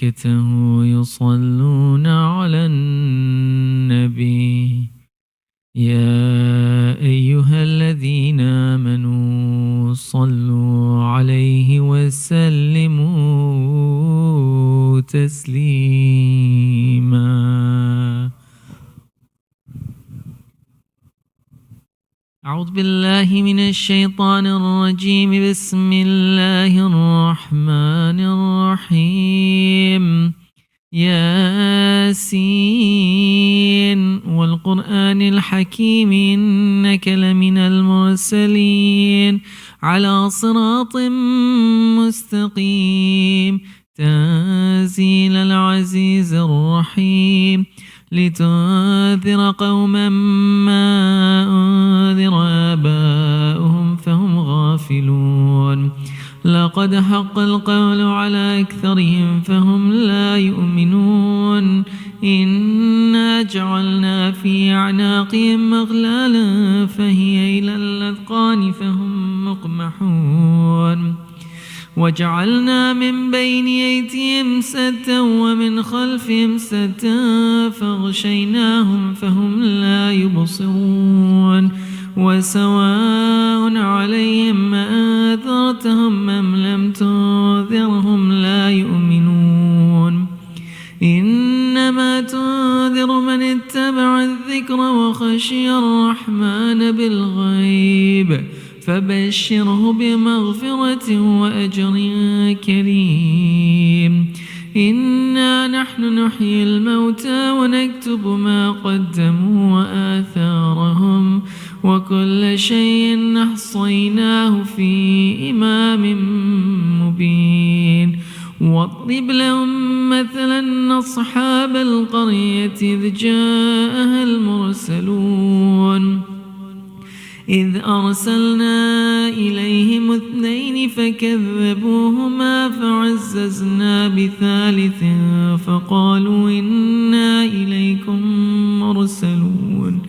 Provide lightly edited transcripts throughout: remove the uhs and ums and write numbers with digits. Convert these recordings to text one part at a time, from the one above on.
وملائكته يصلون على النبي يا أيها الذين آمنوا صلوا عليه وسلموا تسليما. أعوذ بالله من الشيطان الرجيم. بسم الله الرحمن الرحيم. ياسين والقرآن الحكيم إنك لمن المرسلين على صراط مستقيم تنزيل العزيز الرحيم لتنذر قوما ما أنذر آباؤهم فهم غافلون لقد حق القول على أكثرهم فهم لا يؤمنون إنا جعلنا في أعناقهم أغلالا فهي إلى الأذقان فهم مقمحون وجعلنا من بين أيديهم سدا ومن خلفهم سدا فاغشيناهم فهم لا يبصرون وسواء عليهم أنذرتهم أم لم تنذرهم لا يؤمنون إنما تنذر من اتبع الذكر وخشي الرحمن بالغيب فبشره بمغفرة وأجر كريم. إنا نحن نحيي الموتى ونكتب ما قدموا وآثارهم وكل شيء أحصيناه في إمام مبين. واضرب لهم مثلا أصحاب القرية إذ جاءها المرسلون إذ أرسلنا إليهم 2 فكذبوهما فعززنا بثالث فقالوا إنا إليكم مرسلون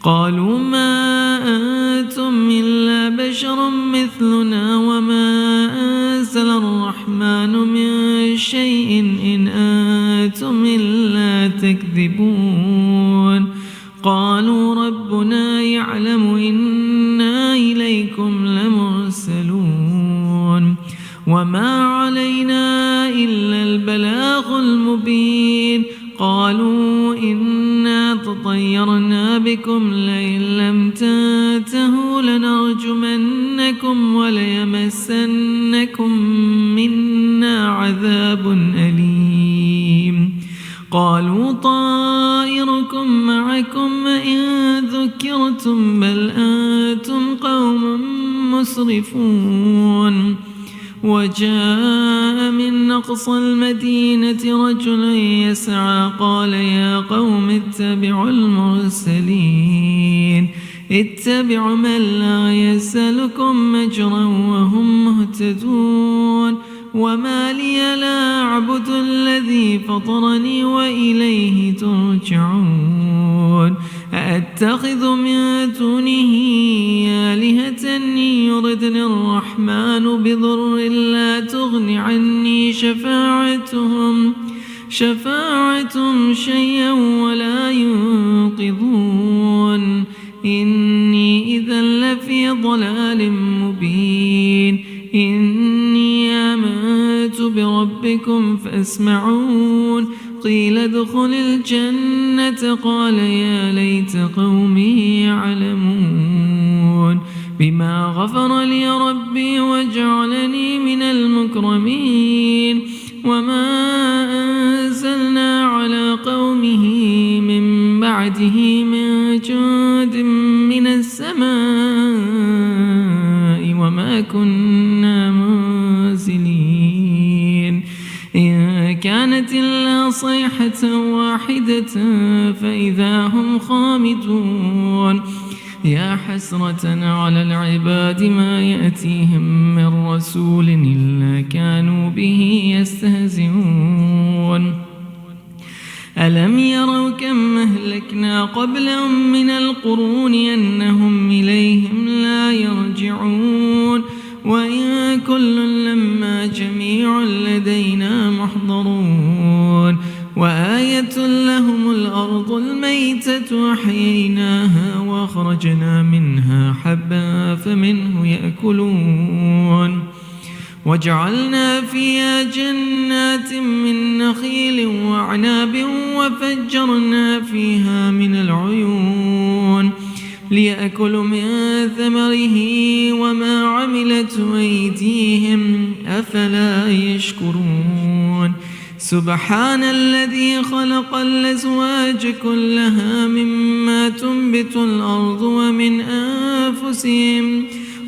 قالوا ما أنتم إلا بشر مثلنا وما أنزل الرحمن من شيء إن أنتم إلا تكذبون قالوا ربنا يعلم إنا إليكم لمرسلون وما علينا إلا البلاغ المبين قالوا إنا تطيرنا بكم لئن لم تنتهوا لنرجمنكم وليمسنكم منا عذاب أليم قالوا طائركم معكم إن ذكرتم بل أنتم قوم مسرفون. وجاء من أقصى المدينة رجل يسعى قال يا قوم اتبعوا المرسلين اتبعوا من لا يسألكم أجرا وهم مهتدون وما لي لا أعبد الذي فطرني وإليه ترجعون أأتخذ من دونه آلهة يردن الرحمن بضر لا تغن عني شفاعتهم شيئا ولا ينقذون إني إذا لفي ضلال مبين. إني آمنت بربكم فاسمعون قيل ادخل الجنة قال يا ليت قومي يعلمون بما غفر لي ربي وجعلني من المكرمين. وما أنزلنا على قومه من بعده من جند من السماء وما كنا منزلين إن كانت إلا صيحة واحدة فإذا هم خامدون. يا حسرة على العباد ما يأتيهم من رسول إلا كانوا به يستهزئون. ألم يروا كم أهلكنا قبلهم من القرون أنهم إليهم لا يرجعون وإن كل لما جميع لدينا محضرون. والميتة أحييناها وأخرجنا منها حبا فمنه يأكلون وجعلنا فيها جنات من نخيل وأعناب وفجرنا فيها من العيون ليأكلوا من ثمره وما عملته أيديهم أفلا يشكرون سبحان الذي خلق الأزواج كلها مما تنبت الأرض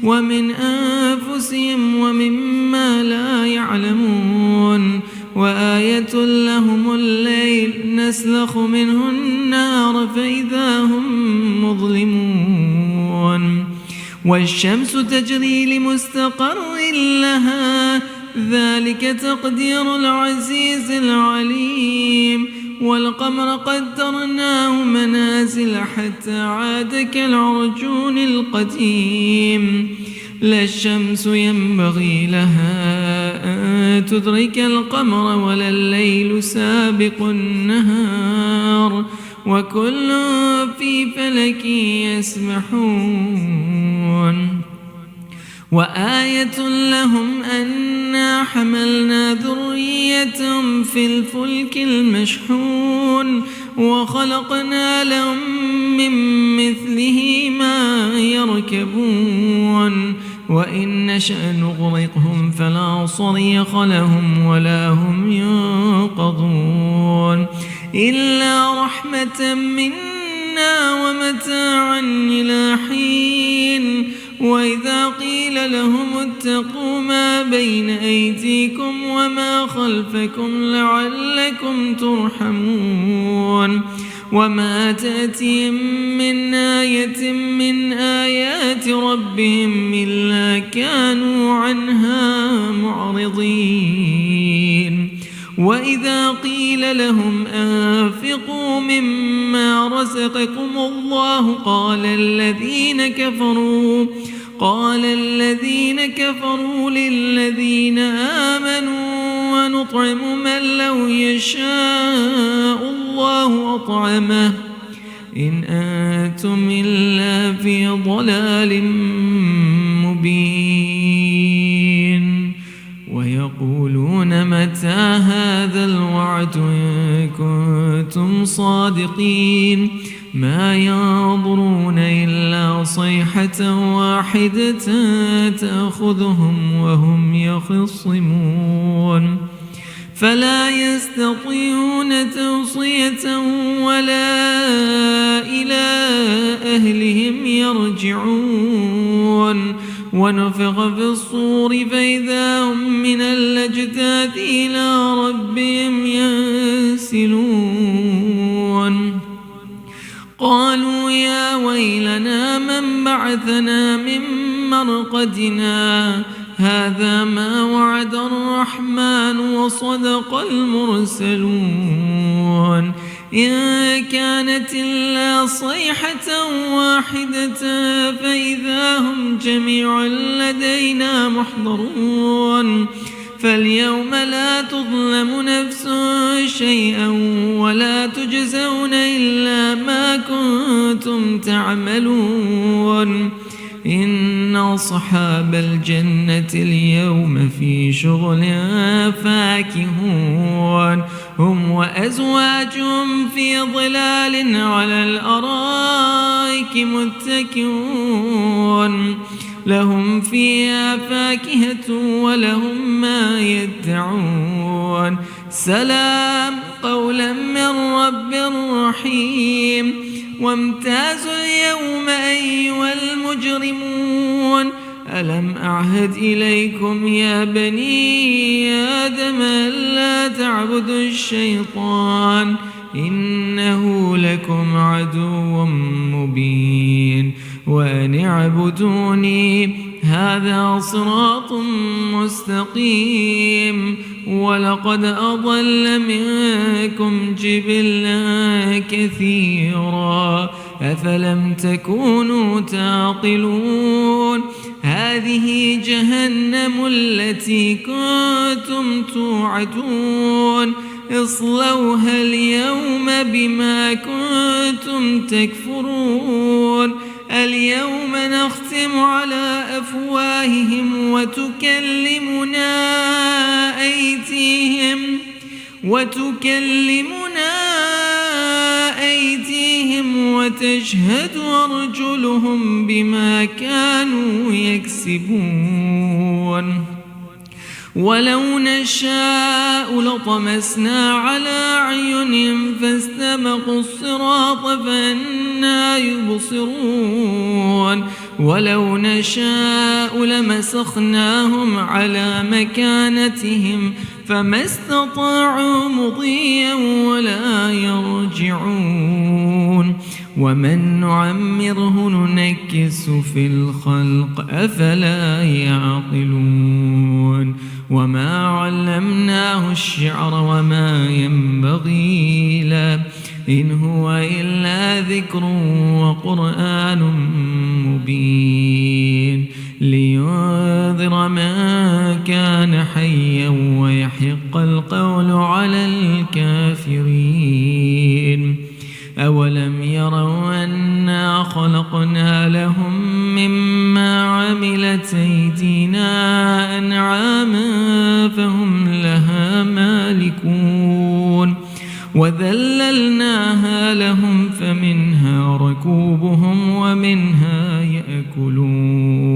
ومن أنفسهم ومما لا يعلمون وآية لهم الليل نسلخ منه النار فإذا هم مظلمون والشمس تجري لمستقر لها ذلك تقدير العزيز العليم والقمر قدرناه منازل حتى عاد كالعرجون القديم لا الشمس ينبغي لها أن تدرك القمر ولا الليل سابق النهار وكل في فلك يسبحون وآية لهم أنا حملنا ذريتهم في الفلك المشحون وخلقنا لهم من مثله ما يركبون وإن نشأ نغرقهم فلا صريخ لهم ولا هم ينقذون إلا رحمة منا ومتاعا إلى حين وإذا قيل لهم اتقوا ما بين أيديكم وما خلفكم لعلكم ترحمون وما تأتيهم من آية من آيات ربهم إلا كانوا عنها معرضين وإذا قيل لهم أنفقوا مما رزقكم الله قال الذين كفروا للذين آمنوا ونطعم من لو يشاء الله أطعمه إن أنتم إلا في ضلال مبين ويقولون متى هذا الوعد إن كنتم صادقين ما ينظرون إلا صيحة واحدة تأخذهم وهم يخصمون فلا يستطيعون توصية ولا إلى أهلهم يرجعون ونفخ في الصور فإذا هم من الأجداث إلى ربهم ينسلون قالوا يا ويلنا من بعثنا من مرقدنا هذا ما وعد الرحمن وصدق المرسلون إن كانت إلا صيحة واحدة فإذا هم جميع لدينا محضرون فاليوم لا تظلم نفس شيئا ولا تجزون إلا ما كنتم تعملون إن أصحاب الجنة اليوم في شغل فاكهون هم وأزواجهم في ظلال على الأرائك متكئون لهم فيها فاكهة ولهم ما يدعون سلام قولا من رب رحيم وامتازوا اليوم أيها المجرمون ألم أعهد إليكم يا بني آدم ألا تعبدوا الشيطان إنه لكم عدو مبين وأن اعبدوني هذا صراط مستقيم ولقد أضل منكم جبلا كثيرا أفلم تكونوا تعقلون هذه جهنم التي كنتم توعدون اصلوها اليوم بما كنتم تكفرون اليوم نختم على أفواههم وتكلمنا أيديهم وتشهد أرجلهم بما كانوا يكسبون ولو نشاء لطمسنا على أعينهم فاستبقوا الصراط فأنى يبصرون ولو نشاء لمسخناهم على مكانتهم فما استطاعوا مضيا ولا يرجعون ومن نعمره ننكس في الخلق أفلا يعقلون وما علمناه الشعر وما ينبغي له إن هو إلا ذكر وقرآن مبين لينذر من كان حيا ويحق القول على الكافرين أولم يروا أنا خلقنا لهم مما عملت أيدينا أنعاما فهم لها مالكون وذللناها لهم فمنها ركوبهم ومنها يأكلون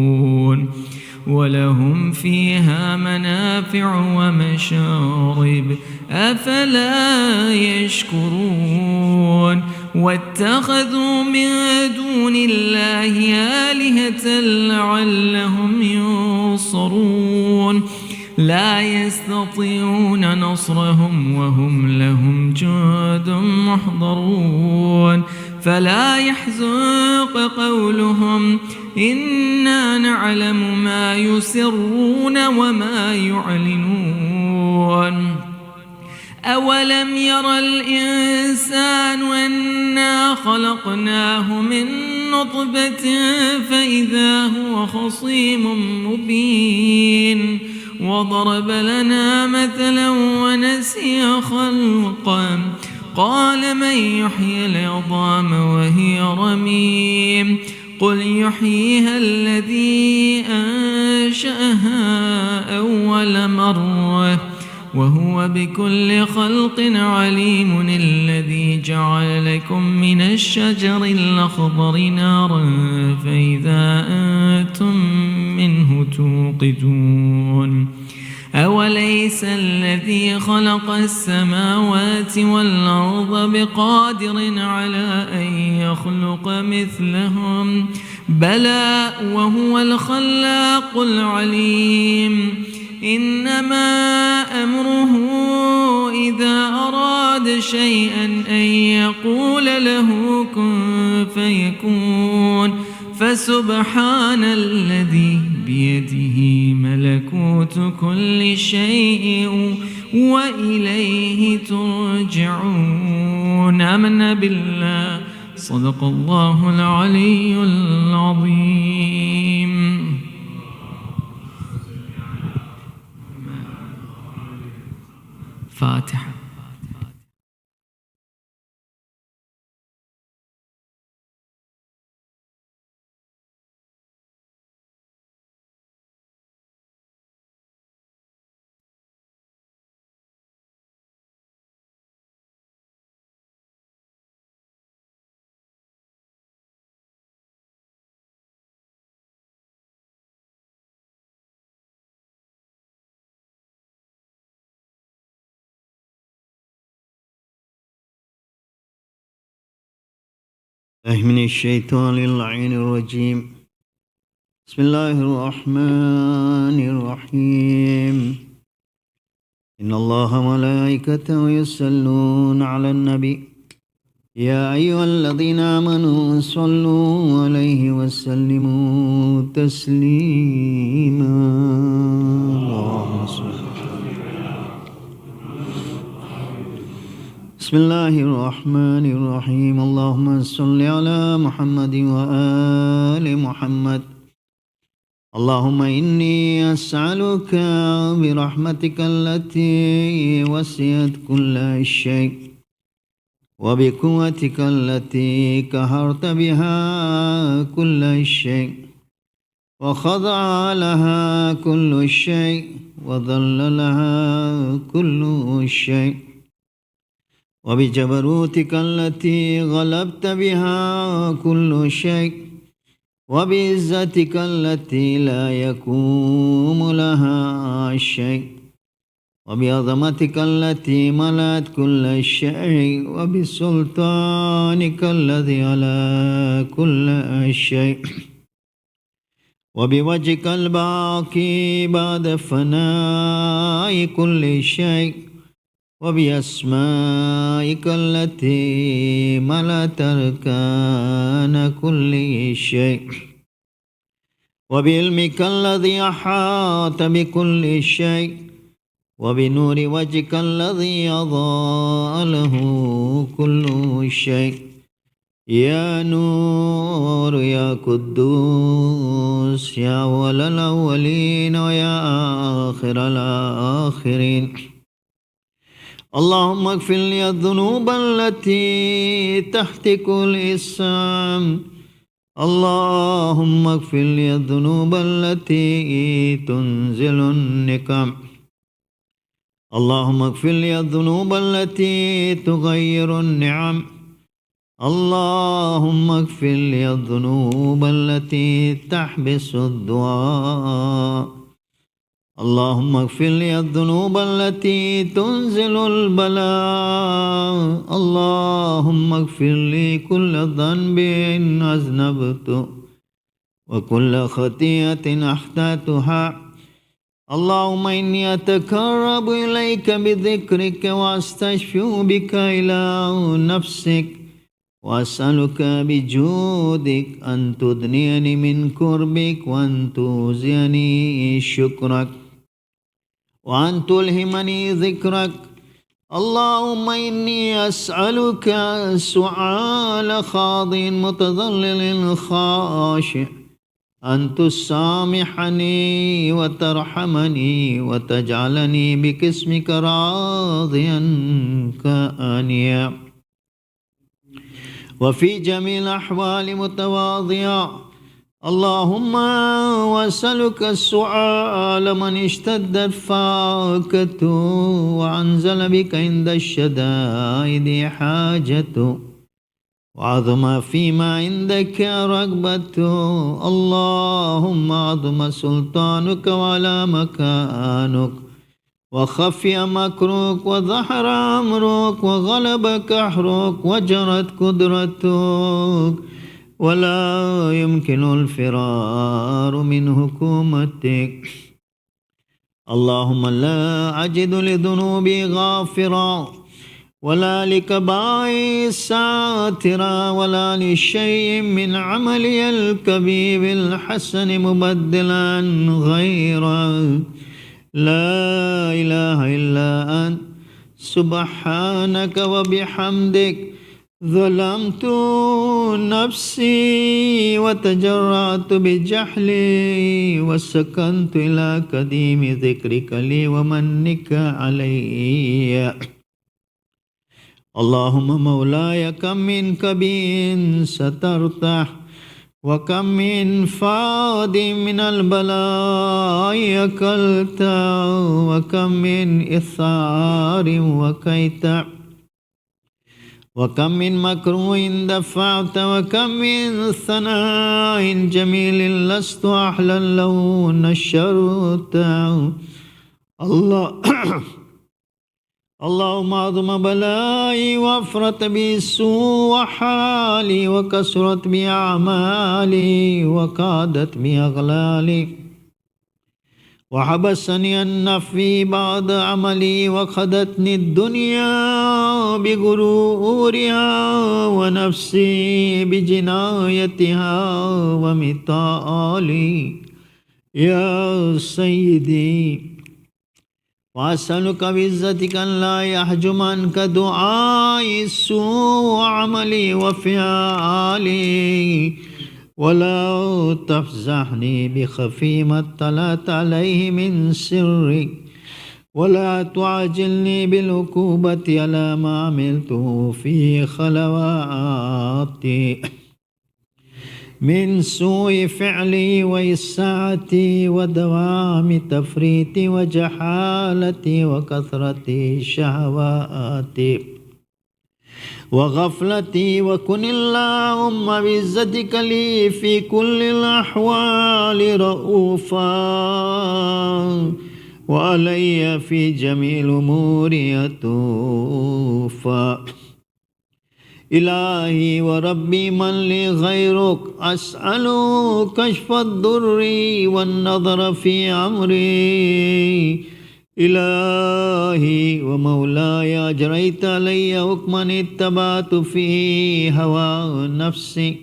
ولهم فيها منافع ومشارب أفلا يشكرون واتخذوا من دون الله آلهة لعلهم ينصرون لا يستطيعون نصرهم وهم لهم جند محضرون فلا يحزنك قولهم إنا نعلم ما يسرون وما يعلنون أولم ير الإنسان أنا خلقناه من نطفة فإذا هو خصيم مبين وضرب لنا مثلا ونسي خلقا قال من يحيي العظام وهي رميم قل يحييها الذي أنشأها أول مرة وهو بكل خلق عليم الذي جعل لكم من الشجر الأخضر نارا فإذا أنتم منه توقدون أوليس الذي خلق السماوات والأرض بقادر على أن يخلق مثلهم بلى وهو الخلاق العليم إنما أمره إذا أراد شيئا أن يقول له كن فيكون فسبحان الذي بيده ملكوت كل شيء وإليه ترجعون آمنا بالله صدق الله العلي العظيم فاتحة من الشيطان اللعين الرجيم بسم الله الرحمن الرحيم إن الله وملائكته يصلون على النبي يا أيها الذين آمنوا صلوا عليه وسلموا تسليما اللهم صل بسم الله الرحمن الرحيم اللهم صل على محمد وآل محمد اللهم إني أسألك برحمتك التي وسعت كل شيء وبقوتك التي قهرت بها كل شيء وخضع لها كل شيء وذل لها كل شيء وبجبروتك التي غلبت بها كل شيء وبعزتك التي لا يقوم لها شيء وبعظمتك التي ملأت كل شيء وبسلطانك الذي على كل شيء وبوجهك الباقي بعد فناء كل شيء وبأسمائك التي ملأت أركان كل شيء وبعلمك الذي أحاط بكل شيء وبنور وجهك الذي أضاء له كل شيء يا نور يا قدوس يا أول الأولين ويا آخر الآخرين اللهم اغفر لي الذنوب التي تحتك الإسلام اللهم اغفر لي الذنوب التي تنزل النقم اللهم اغفر لي الذنوب التي تغير النعم اللهم اغفر لي الذنوب التي تحبس الدعاء اللهم اغفر لي الذنوب التي تنزل البلاء اللهم اغفر لي كل ذنب أذنبت وكل خطيئة أحدثتها اللهم إني أتقرب إليك بذكرك وأستشفع بك إلى نفسك وأسألك بجودك أن تدنيني من قربك وأن توزعني شكرك وأن تلهمني ذكرك اللهم إني أسألك سؤال خاضع متذلل خاشع أن تسامحني وترحمني وتجعلني باسمك راضيا كأنيا وفي جميع الأحوال متواضعا اللهم وأسألك السؤال من اشتدت فاقته وأنزل بك عند الشدائد حاجته وعظم فيما عندك رغبته اللهم عظم سلطانك وعلى مكانك وخفي مكرك وظهر أمرك وغلب قهرك وجرت قدرتك ولا يمكن الفرار من حكومتك اللهم لا أجد لذنوبي غافرا ولا لكبائري ساترا ولا لشيء من عملي الكبير الحسن مبدلا غيرا لا إله إلا أنت سبحانك وبحمدك ظلمت نفسي وتجرأت بجهلي وسكنت إلى قديم ذكرك لي ومنك علي اللهم مولاي كم من كبير سترته وكم من فاد من البلاء أكلت وكم من إثار وكيت وكم من مكروه دفعت وكم من ثناء جميل لست أحلى له نشرت اللهم عظم بلائي وافرت بي سوء حالي وكسرت بي أعمالي وكادت بي أغلالي وحبسني النفي بعد عملي وخدتني الدنيا بغرورها ونفسي بجنايتها ومثالي يا سيدي وأسألك بعزتك أن لا يحجم عنك دعائي سوء عملي وفعالي ولا تفزعني بخفي ما اطلعت عليه من سرك، ولا تعجلني بالعقوبة على ما عملته في خلواتي من سوء فعلي وإساءتي ودوام تفريطي وجحالتي وكثرة شهواتي وغفلتي. وكن اللهم بعزتك لي في كل الأحوال رؤوفا، وعلي في جميع الأمور يتوفا. إلهي وربي من لي غيرك، أسأل كشف الضر والنظر في أمري. إلهي ومولاي، أجريت علي حكما اتبعت فيه هوى نفسي،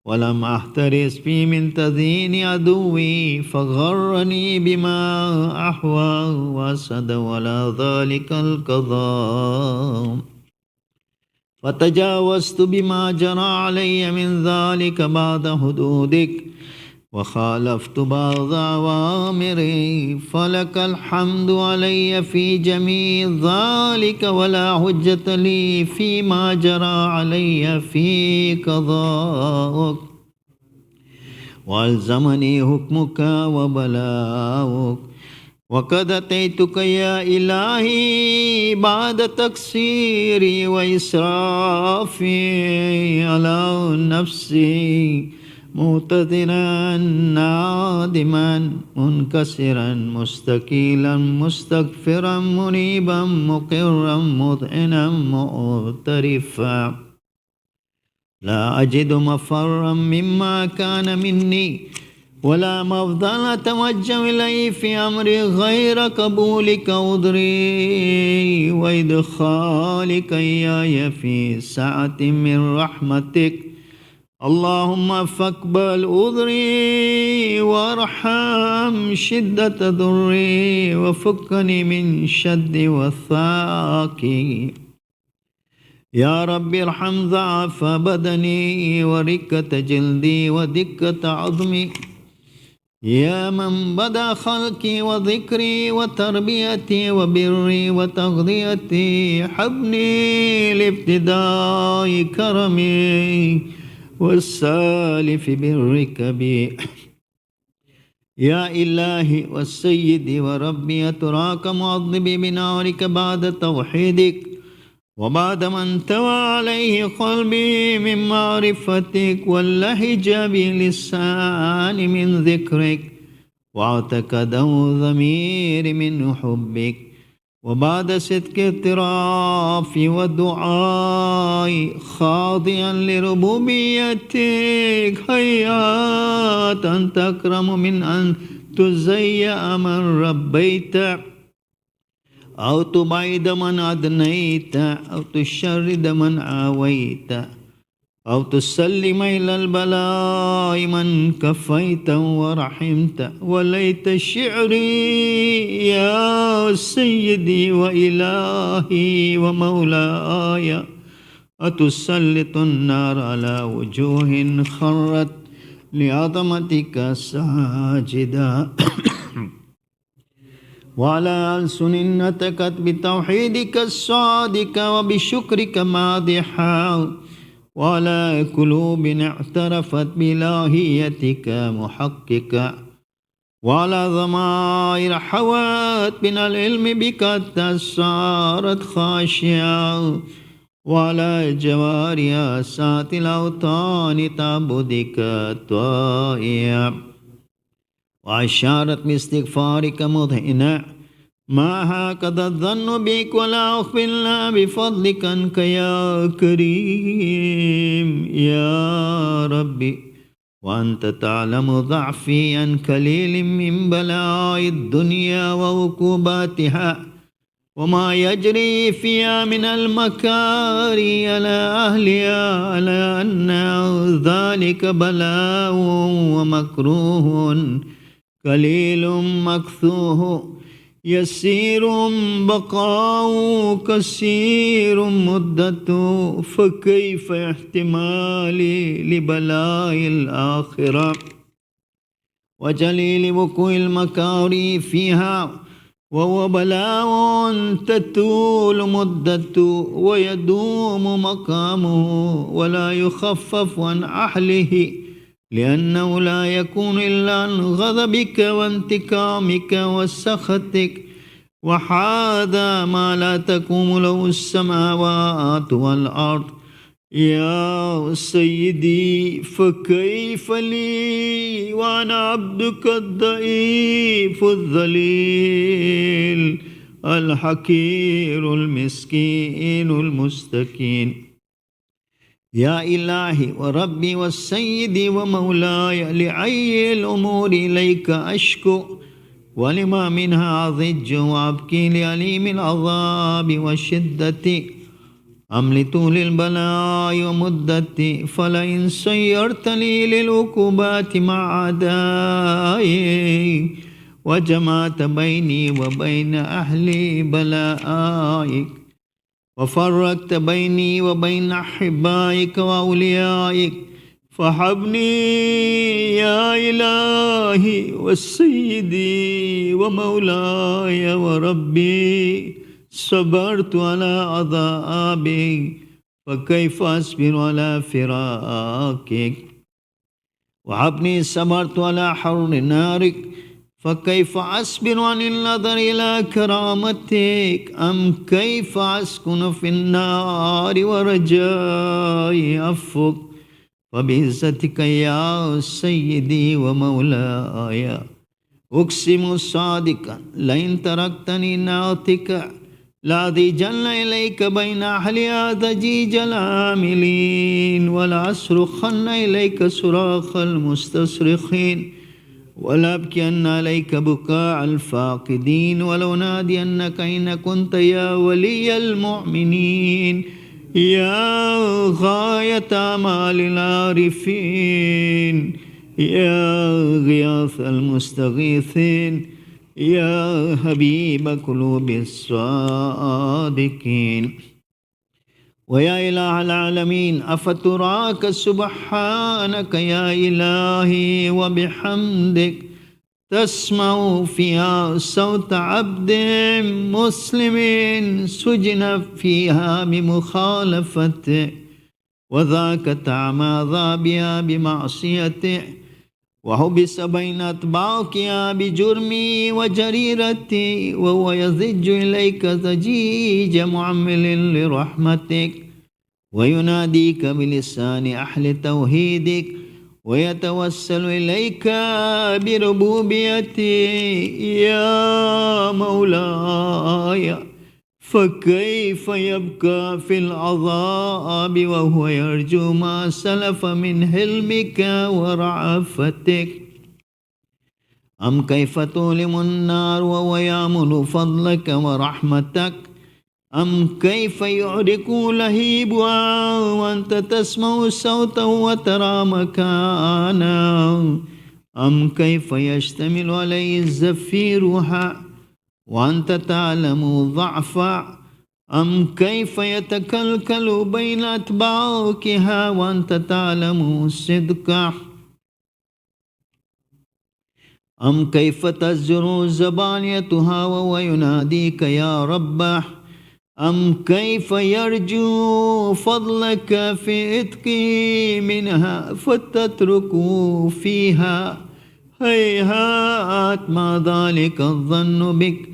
ولم أحترس فيه من تزيين عدوي، فغرني بما أحوى وأسد ولا ذلك القضاء، فتجاوزت بما جرى علي من ذلك بعد حدودك، وخالفت بعض أوامري، فلك الحمد علي في جميع ذلك، ولا حجة لي فيما جرى علي في قضاءك. وألزمني حكمك وبلاؤك، وقد أتيتك يا إلهي بعد تقصيري وإسرافي على نفسي، معتذرا نادما منكسرا مستقيلا مستغفرا منيبا مقرا مذعنا معترفا، لا أجد مفرا مما كان مني، ولا مفضل أتوجه إليه في أمري غير قبولك عذري وإدخالك إياي في سعة من رحمتك. اللهم فاقبل عذري وارحم شدة ضري، وفكني من شد وثاقي. يا رب ارحم ضعف بدني وركة جلدي ودكة عظمي، يا من بدا خلقي وذكري وتربيتي وبري وتغذيتي، حبني لابتداء كرمي والسالف برك بي. يا إلهي والسيد وربي، أتراك معذبي بنارك بعد توحيدك، وبعد ما انتوى عليه قلبي من معرفتك، واللهج بلسان من ذكرك، واعتقده ضمير من حبك، وبعد صدق اعترافي ودعائي خاضعا لربوبيتك، هيات أن تكرم من أن تزيأ من ربيت، أو تبعد من أدنيت، أو تشرد من آويت، أو تسلم إلى البلاء من كفيت ورحمت. وليت شعري يا سيدي وإلهي ومولاي، أتسلط النار على وجوه خرت لعظمتك ساجدا، وعلى ألسن نطقت بتوحيدك الصادق وبشكرك مادحا، وعلى قلوب اعترفت بإلهيتك محققة، وعلى ضمائر حوت من العلم بك صارت خاشعة، وعلى جوارها سات الأوطان تعبدك طائعة، وأشارت باستغفارك مذهنة، ما هكذا الظن بك ولا أخفي إلا بفضلك عنك يا كريم يا ربي. وأنت تعلم ضعفي عن قليل من بلاء الدنيا وعقوباتها، وما يجري فيها من المكاري على أهلها، على أن ذلك بلاء ومكروه قليل مكثوه، يسير بقاء كثير مدة فكيف احتمالي لبلاء الآخرة وجليل وقوع المكاره فيها وهو بلاء تطول مدة ويدوم مقامه ولا يخفف عن أهله لأنه لا يكون إلا عن غضبك وانتقامك وسخطك وهذا ما لا تقوم له السماوات والأرض. يا سيدي فكيف لي وأنا عبدك الضعيف الذليل الحقير المسكين المستكين. يا إلهي وربي والسيدي ومولاي لأي الأمور إليك أشكو ولما منها أضج وأبكي لأليم العذاب والشدة أم لطول البلاء ومدتي فلئن سيرت لي للعقوبات مع أعدائي وجمعت بيني وبين أهل بلائك وفرقت بيني وبين أحبائك وأوليائك فحبني يا إلهي والسيدي ومولاي وربي صبرت على عذابك فكيف أصبر على فراقك وحبني صبرت على حر نارك فكيف أصبر عن النظر إلى كرامتك أم كيف أسكن في النار ورجائي عفوك وبعزتك يا سيدي ومولاي أقسم صادقا لئن تركتني نعتك لأضجن إليك بين أهل ضجيج العاملين ولأصرخن إليك صراخ المستصرخين ولأبكين عليك بكاء الفاقدين ولأنادينك إن كنت يا ولي المؤمنين يا غاية أمال العارفين يا غياث المستغيثين يا حبيب قلوب الصادقين. ويا إله العالمين أفتراك سبحانك يا إلهي وبحمدك تسمع فيها صوت عبد مسلم سجن فيها بمخالفته وذاك تعمى عذابها بمعصيته وحبس بين أطباقها بجرمي وجريرتي وهو يضج إليك ضجيج معمل لرحمتك ويناديك بلسان أهل توحيدك ويتوسل إليك بربوبيتي يا مولاي فكيف يبكى في العذاب وهو يرجو ما سلف من حلمك ورعفتك أم كيف تؤلم النار وهو يأمل فضلك ورحمتك أم كيف يعرق لهيبها وأنت تسمع صوته وترى مكانا أم كيف يشتمل عليه الزفيرها وأنت تعلم ضعفا أم كيف يتكلكل بين أطباقها وأنت تعلم صدقا أم كيف تزجر زبانيتها وهو يناديك يا ربه أم كيف يرجو فضلك في إتقي منها فتترك فيها هيهات ما ذلك الظن بك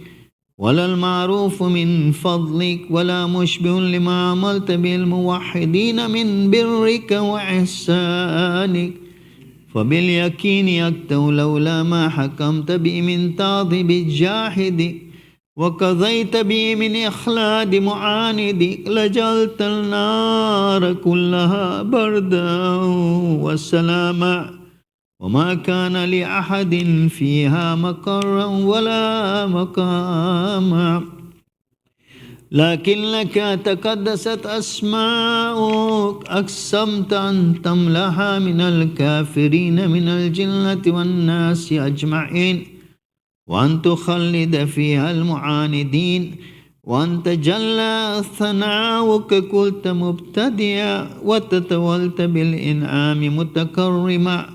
ولا المعروف من فضلك ولا مشبه لما عملت بالموحدين من برك وإحسانك فباليقين يكتو لولا ما حكمت به من تعظيم الجاحد وقضيت به من إخلاد معاند لجعلت النار كلها بردا وسلاما وما كان لأحد فيها مقرا ولا مقاما لكن لك تقدست أسماؤك أقسمت أن تملأها من الكافرين من الجنة والناس أجمعين وأن تخلد فيها المعاندين، وأن تجلى ثناؤك كنت مبتدئا وتتولت بالإنعام متكرما.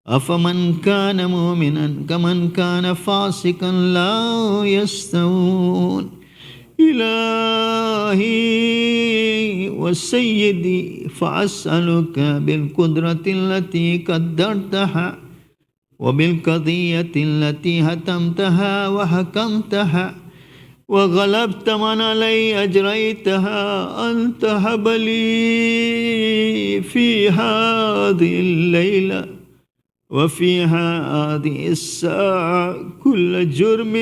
أفمن كان مؤمنا كمن كان فاسقا لا يستوون. إلهي وسيدي، فأسألك بالقدرة التي قدرتها وبالقضية التي هتمتها وحكمتها وغلبت من علي أجريتها أن تهب لي في هذه الليلة وفي هذه الساعة كل جرم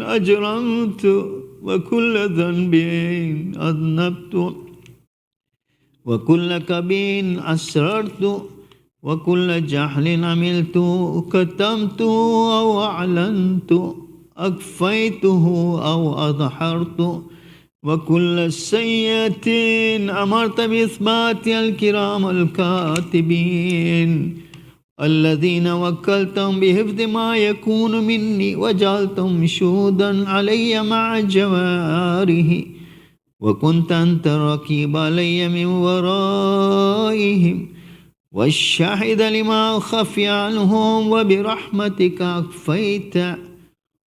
أجرمت وكل ذنب أذنبت وكل كبير أسررت وكل جهل عملت كتمت أو أعلنت أخفيته أو أظهرت وكل سيئة أمرت بإثبات الكرام الكاتبين الذين وكلتهم بحفظ ما يكون مني وجعلتهم شهودا علي مع جواره، وكنت أنت الرقيب علي من ورائهم والشاهد لما خفي عنهم، وبرحمتك أخفيت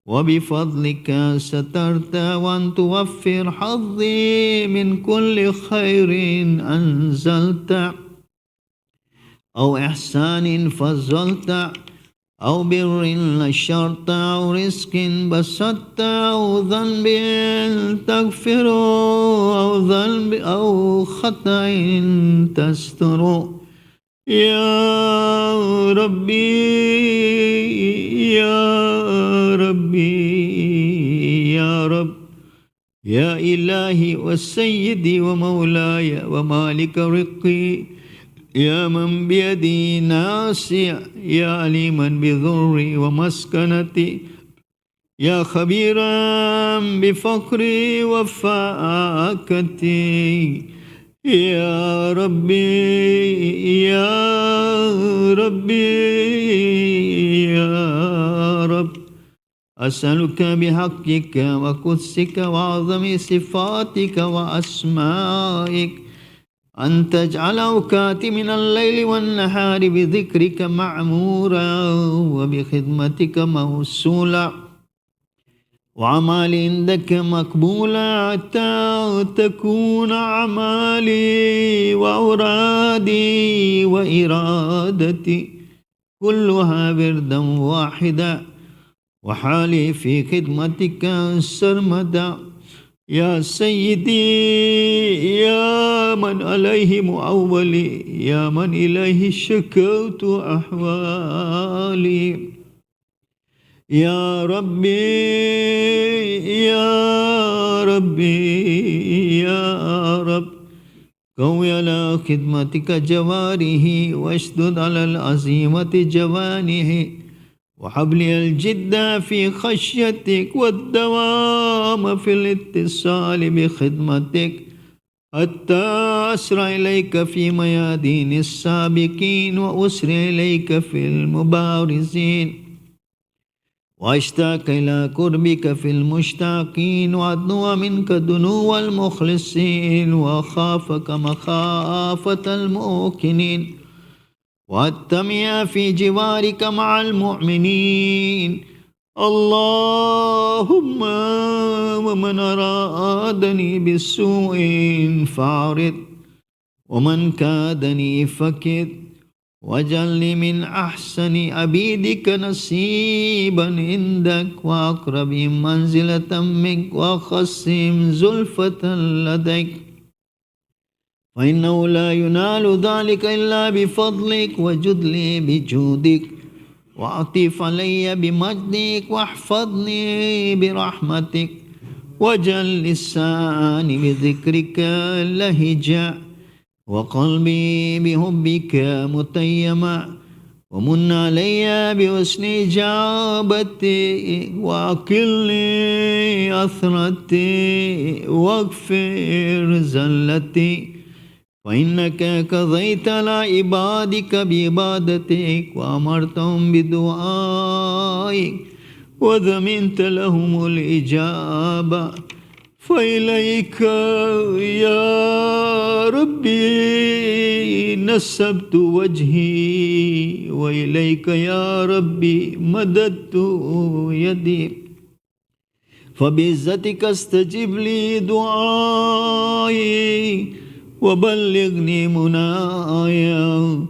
وبفضلك سترت، وأن توفر حظي من كل خير أنزلت أو إحسان فضلت أو بر نشرت أو رزق بسطت أو ذنب تغفر أو ذنب أو خطأ تستر. يا ربي يا ربي يا رب، يا إلهي وسيدي ومولاي ومالك رقي، يا من بيدي ناصية، يا عليما بضري ومسكنتي، يا خبيرا بفقري وفاقتي. يا ربي يا ربي يا رب، أسألك بحقك وقدسك وعظم صفاتك وأسمائك أن تجعل أوقاتي من الليل والنهار بذكرك معمورا وبخدمتك موصولا وعمالي عندك مقبولا، حتى تكون أعمالي وأورادي وإرادتي كلها بردا واحدا، وحالي في خدمتك سرمدا. يا سيدي يا من عليه مؤولي، يا من إليه شكوت أحوالي. يا ربي يا ربي يا رب، قوي على خدمتك جواره واشدد على العزيمة جوانه، وحبلي الجد في خشيتك والدوام في الاتصال بخدمتك، حتى أسرع إليك في ميادين السابقين وأسرع إليك في المبارزين، واشتاق إلى قربك في المشتاقين، وأدنو منك دنو المخلصين، وأخافك مخافة الموقنين، وأتميا في جوارك مع المؤمنين. اللهم ومن أرادني بالسوء فاعرض، ومن كادني فكد، واجعلني من أحسن عبيدك نصيبا عندك، وأقربهم منزلة منك، وأخصهم زلفة لديك، فإنه لا ينال ذلك إلا بفضلك، وجد لي بجودك، وأعطف علي بمجدك، واحفظني برحمتك، واجعل لساني بذكرك لهجا، وقلبي بحبك متيما، ومن علي بحسن إجابتي، وأكلني أثرتي، واغفر زلتي، فإنك قضيت على عبادك بعبادتك، وأمرتهم بدعائك، وضمنت لهم الإجابة، فإليك يا ربي نسبت وجهي، وإليك يا ربي مددت يدي، فبعزتك استجب لي دعائي وبلغني منايا،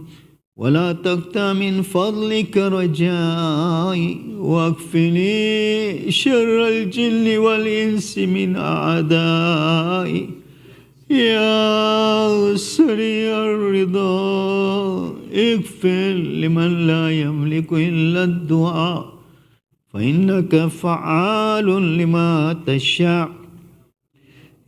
ولا تقطع من فضلك رجائي، واكفني شر الجن والإنس من أعدائي. يا سريع الرضا اغفر لمن لا يملك إلا الدعاء، فإنك فعال لما تشاء.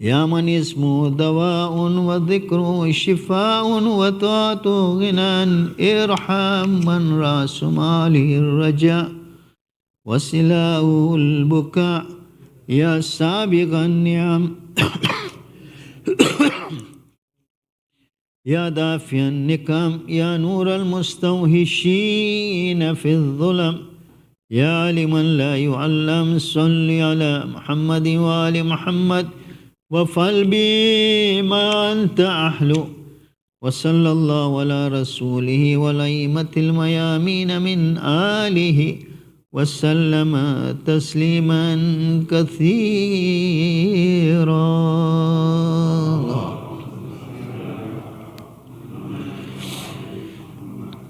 يا من اسمه دواء وذكره شفاء وطاعته غنى، ارحم من رأس ماله الرجاء وسلاؤه البكاء. يا سابق النعم يا دافع النكم، يا نور المستوحشين في الظلم، يا لمن لا يعلم، صل على محمد وآل محمد وفعل بي ما أنت أحلو. وصلى الله على رسوله والأئمة الميامين من آله وسلم تسليما كثيرا.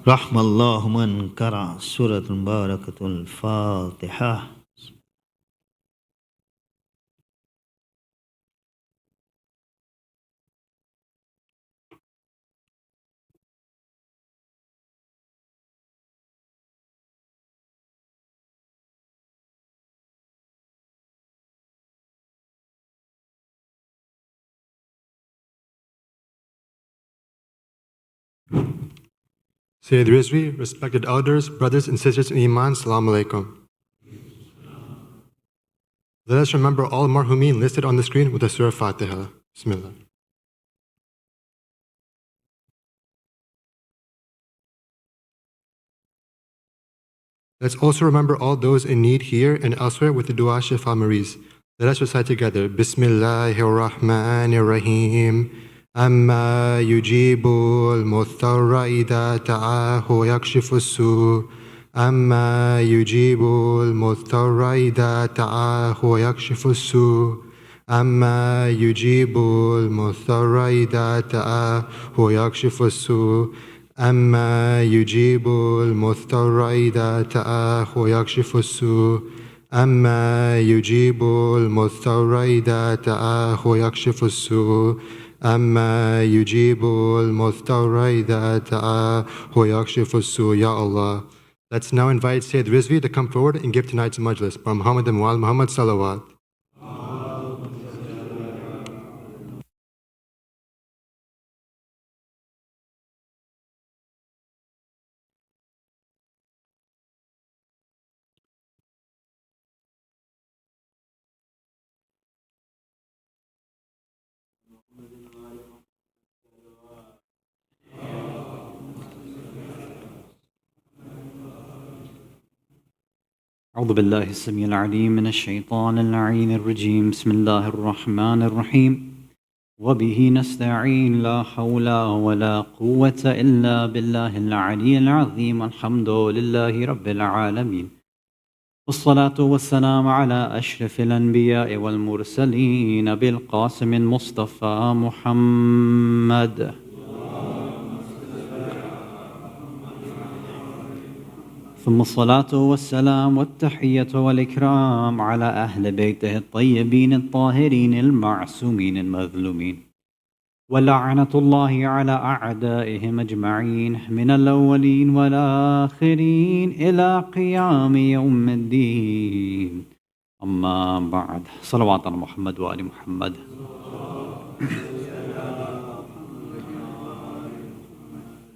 رحم الله من قرأ سورة المباركة الفاتحة. Sayyid Rizvi, respected elders, brothers and sisters in Iman, Assalamu alaikum. Let us remember all marhumin listed on the screen with the Surah Fatiha. Bismillah. Let's also remember all those in need here and elsewhere with the Dua Shifa Mariz. Let us recite together. Bismillahir Rahmanir Rahim. أما يجيب المضطر إذا دعاه ويكشف السوء. أما يجيب المضطر إذا دعاه ويكشف السوء. أما يجيب المضطر إذا دعاه ويكشف السوء. أما يجيب المضطر إذا دعاه ويكشف السوء. أما يجيب المضطر إذا دعاه ويكشف السوء. أما يجيب المضطر إذا دعاه ويكشف السوء. Ya Allah. Let's now invite Sayyid Rizvi to come forward and give tonight's majlis. By Muhammad and Muhammad Salawat. أعوذ بالله السميع العليم من الشيطان اللعين الرجيم. بسم الله الرحمن الرحيم. وبه نستعين، لا حول ولا قوة إلا بالله العلي العظيم. الحمد لله رب العالمين، والصلاة والسلام على أشرف الأنبياء والمرسلين بالقاسم المصطفى محمد. ثم الصلاة والسلام والتحية والإكرام على أهل بيته الطيبين الطاهرين المعصومين المظلومين، ولعنة الله على أعدائهم أجمعين من الأولين والآخرين إلى قيام يوم الدين. أما بعد، صلوات على محمد وآل محمد.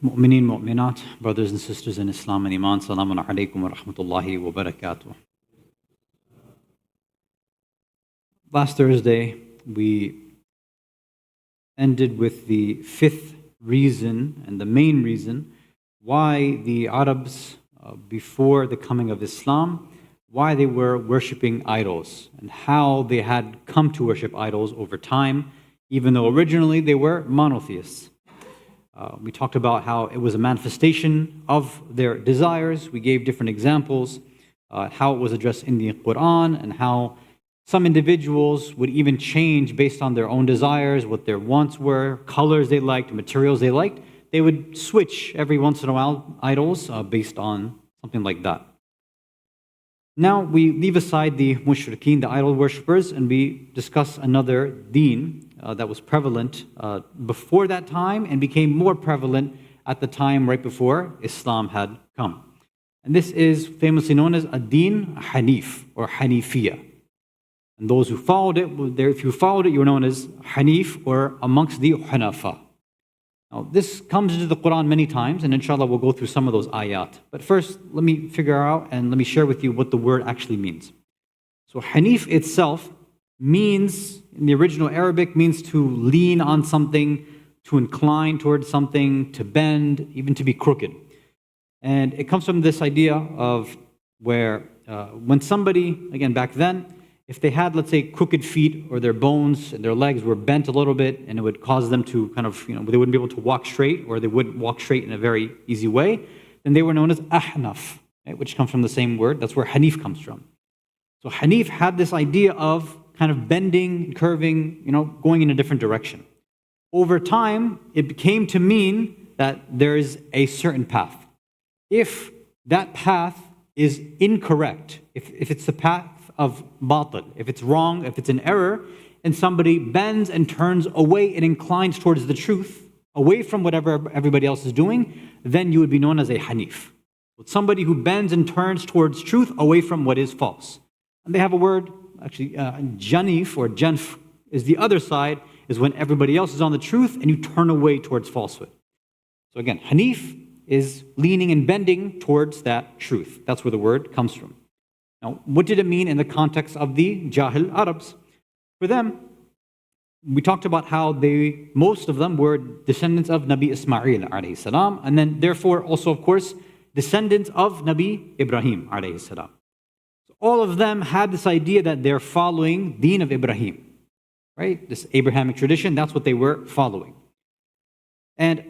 Mu'mineen, mu'minat, brothers and sisters in Islam and Iman, Salamun alaikum wa rahmatullahi wa barakatuh. Last Thursday, we ended with the fifth reason and the main reason why the Arabs, before the coming of Islam, why they were worshipping idols and how they had come to worship idols over time, even though originally they were monotheists. We talked about how it was a manifestation of their desires. We gave different examples, how it was addressed in the Quran, and how some individuals would even change based on their own desires, what their wants were, colors they liked, materials they liked. They would switch every once in a while idols based on something like that. Now we leave aside the mushrikeen, the idol worshippers, and we discuss another deen that was prevalent before that time and became more prevalent at the time right before Islam had come. And this is famously known as a deen Hanif or Hanifiyya. And those who followed it, if you followed it, you were known as Hanif or amongst the Hunafa. Now, this comes into the Quran many times, and inshallah we'll go through some of those ayat. But first, let me figure out and let me share with you what the word actually means. So Hanif itself means, in the original Arabic, means to lean on something, to incline towards something, to bend, even to be crooked. And it comes from this idea of where when somebody, again back then, if they had, let's say, crooked feet or their bones and their legs were bent a little bit and it would cause them to kind of, they wouldn't be able to walk straight or they wouldn't walk straight in a very easy way, then they were known as ahnaf, right, which comes from the same word. That's where Hanif comes from. So Hanif had this idea of kind of bending, curving, going in a different direction. Over time, it came to mean that there is a certain path. If that path is incorrect, if it's the path of batil, if it's wrong, if it's an error, and somebody bends and turns away and inclines towards the truth, away from whatever everybody else is doing, then you would be known as a Hanif. Somebody who bends and turns towards truth away from what is false. And they have a word, actually, Janif or Janf is the other side, is when everybody else is on the truth and you turn away towards falsehood. So again, Hanif is leaning and bending towards that truth. That's where the word comes from. Now, what did it mean in the context of the Jahil Arabs? For them, we talked about how most of them were descendants of Nabi Ismail alayhi salam, and then therefore also, of course, descendants of Nabi Ibrahim alayhi salam. So all of them had this idea that they're following Deen of Ibrahim, right? This Abrahamic tradition, that's what they were following. And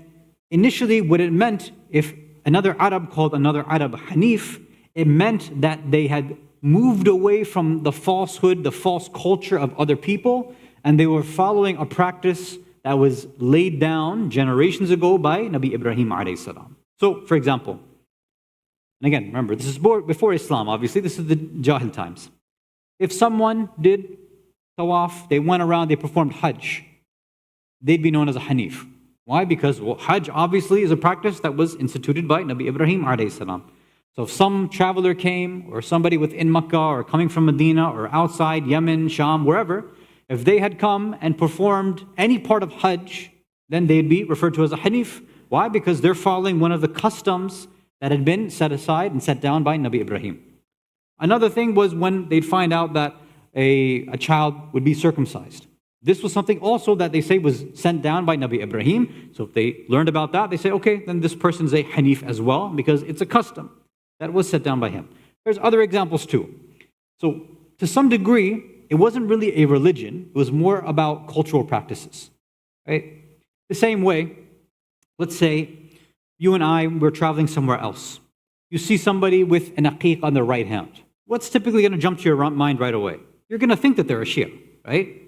initially, what it meant, if another Arab called another Arab Hanif, it meant that they had moved away from the falsehood, the false culture of other people, and they were following a practice that was laid down generations ago by Nabi Ibrahim alayhi salam. So, for example, and again, remember, this is before Islam, obviously, this is the Jahil times. If someone did tawaf, they went around, they performed Hajj, they'd be known as a Hanif. Why? Because Hajj obviously is a practice that was instituted by Nabi Ibrahim alayhi salam. So if some traveler came, or somebody within Makkah, or coming from Medina, or outside Yemen, Sham, wherever, if they had come and performed any part of Hajj, then they'd be referred to as a Hanif. Why? Because they're following one of the customs that had been set aside and set down by Nabi Ibrahim. Another thing was when they'd find out that a child would be circumcised. This was something also that they say was sent down by Nabi Ibrahim. So if they learned about that, they say, okay, then this person's a Hanif as well, because it's a custom that was set down by him. There's other examples too. So to some degree, it wasn't really a religion. It was more about cultural practices, right? The same way, let's say you and I were traveling somewhere else. You see somebody with an aqiq on their right hand. What's typically going to jump to your mind right away? You're going to think that they're a Shia, right?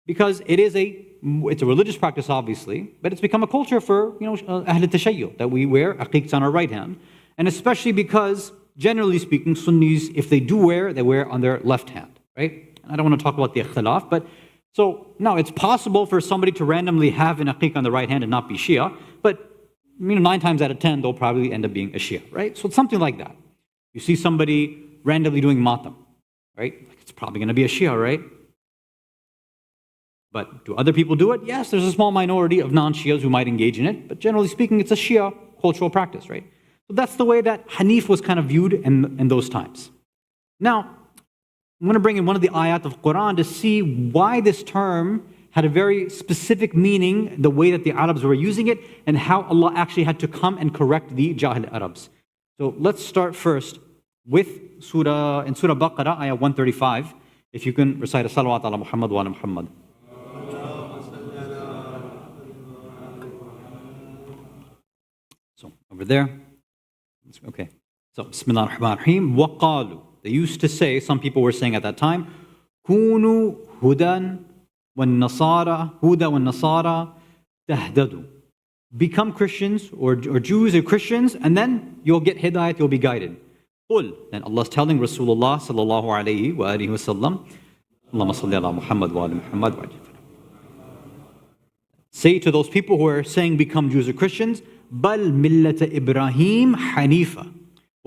Because it's a religious practice, obviously, but it's become a culture for Ahl al-Tashayyu, that we wear aqiqs on our right hand. And especially because, generally speaking, Sunnis, if they do wear, they wear on their left hand, right? And I don't want to talk about the ikhtilaf, but so now it's possible for somebody to randomly have an aqiq on the right hand and not be Shia, but 9 times out of 10, they'll probably end up being a Shia, right? So it's something like that. You see somebody randomly doing matam, right? It's probably going to be a Shia, right? But do other people do it? Yes, there's a small minority of non-Shias who might engage in it, but generally speaking, it's a Shia cultural practice, right? So that's the way that Hanif was kind of viewed in those times. Now, I'm going to bring in one of the ayat of Quran to see why this term had a very specific meaning, the way that the Arabs were using it, and how Allah actually had to come and correct the Jahil Arabs. So let's start first with Surah, in Surah Baqarah, ayah 135, if you can recite a salawat ala Muhammad wa ala Muhammad. So, over there. Okay. So, Bismillah ar-Rahman ar-Rahim. وَقَالُوا. They used to say, some people were saying at that time, كُونُوا هُدًى وَالنَّصَارَى هُدَى وَالنَّصَارَى تَهْتَدُوا. Become Christians or Jews or Christians, and then you'll get hidayat, you'll be guided. قُل. Then Allah's telling Rasulullah sallallahu alayhi wa alihi wa sallam, Allahumma salli ala Muhammad wa ala Muhammad wa ajib. Say to those people who are saying become Jews or Christians, بَلْ مِلَّةَ إِبْرَاهِيمَ حَنِيفًا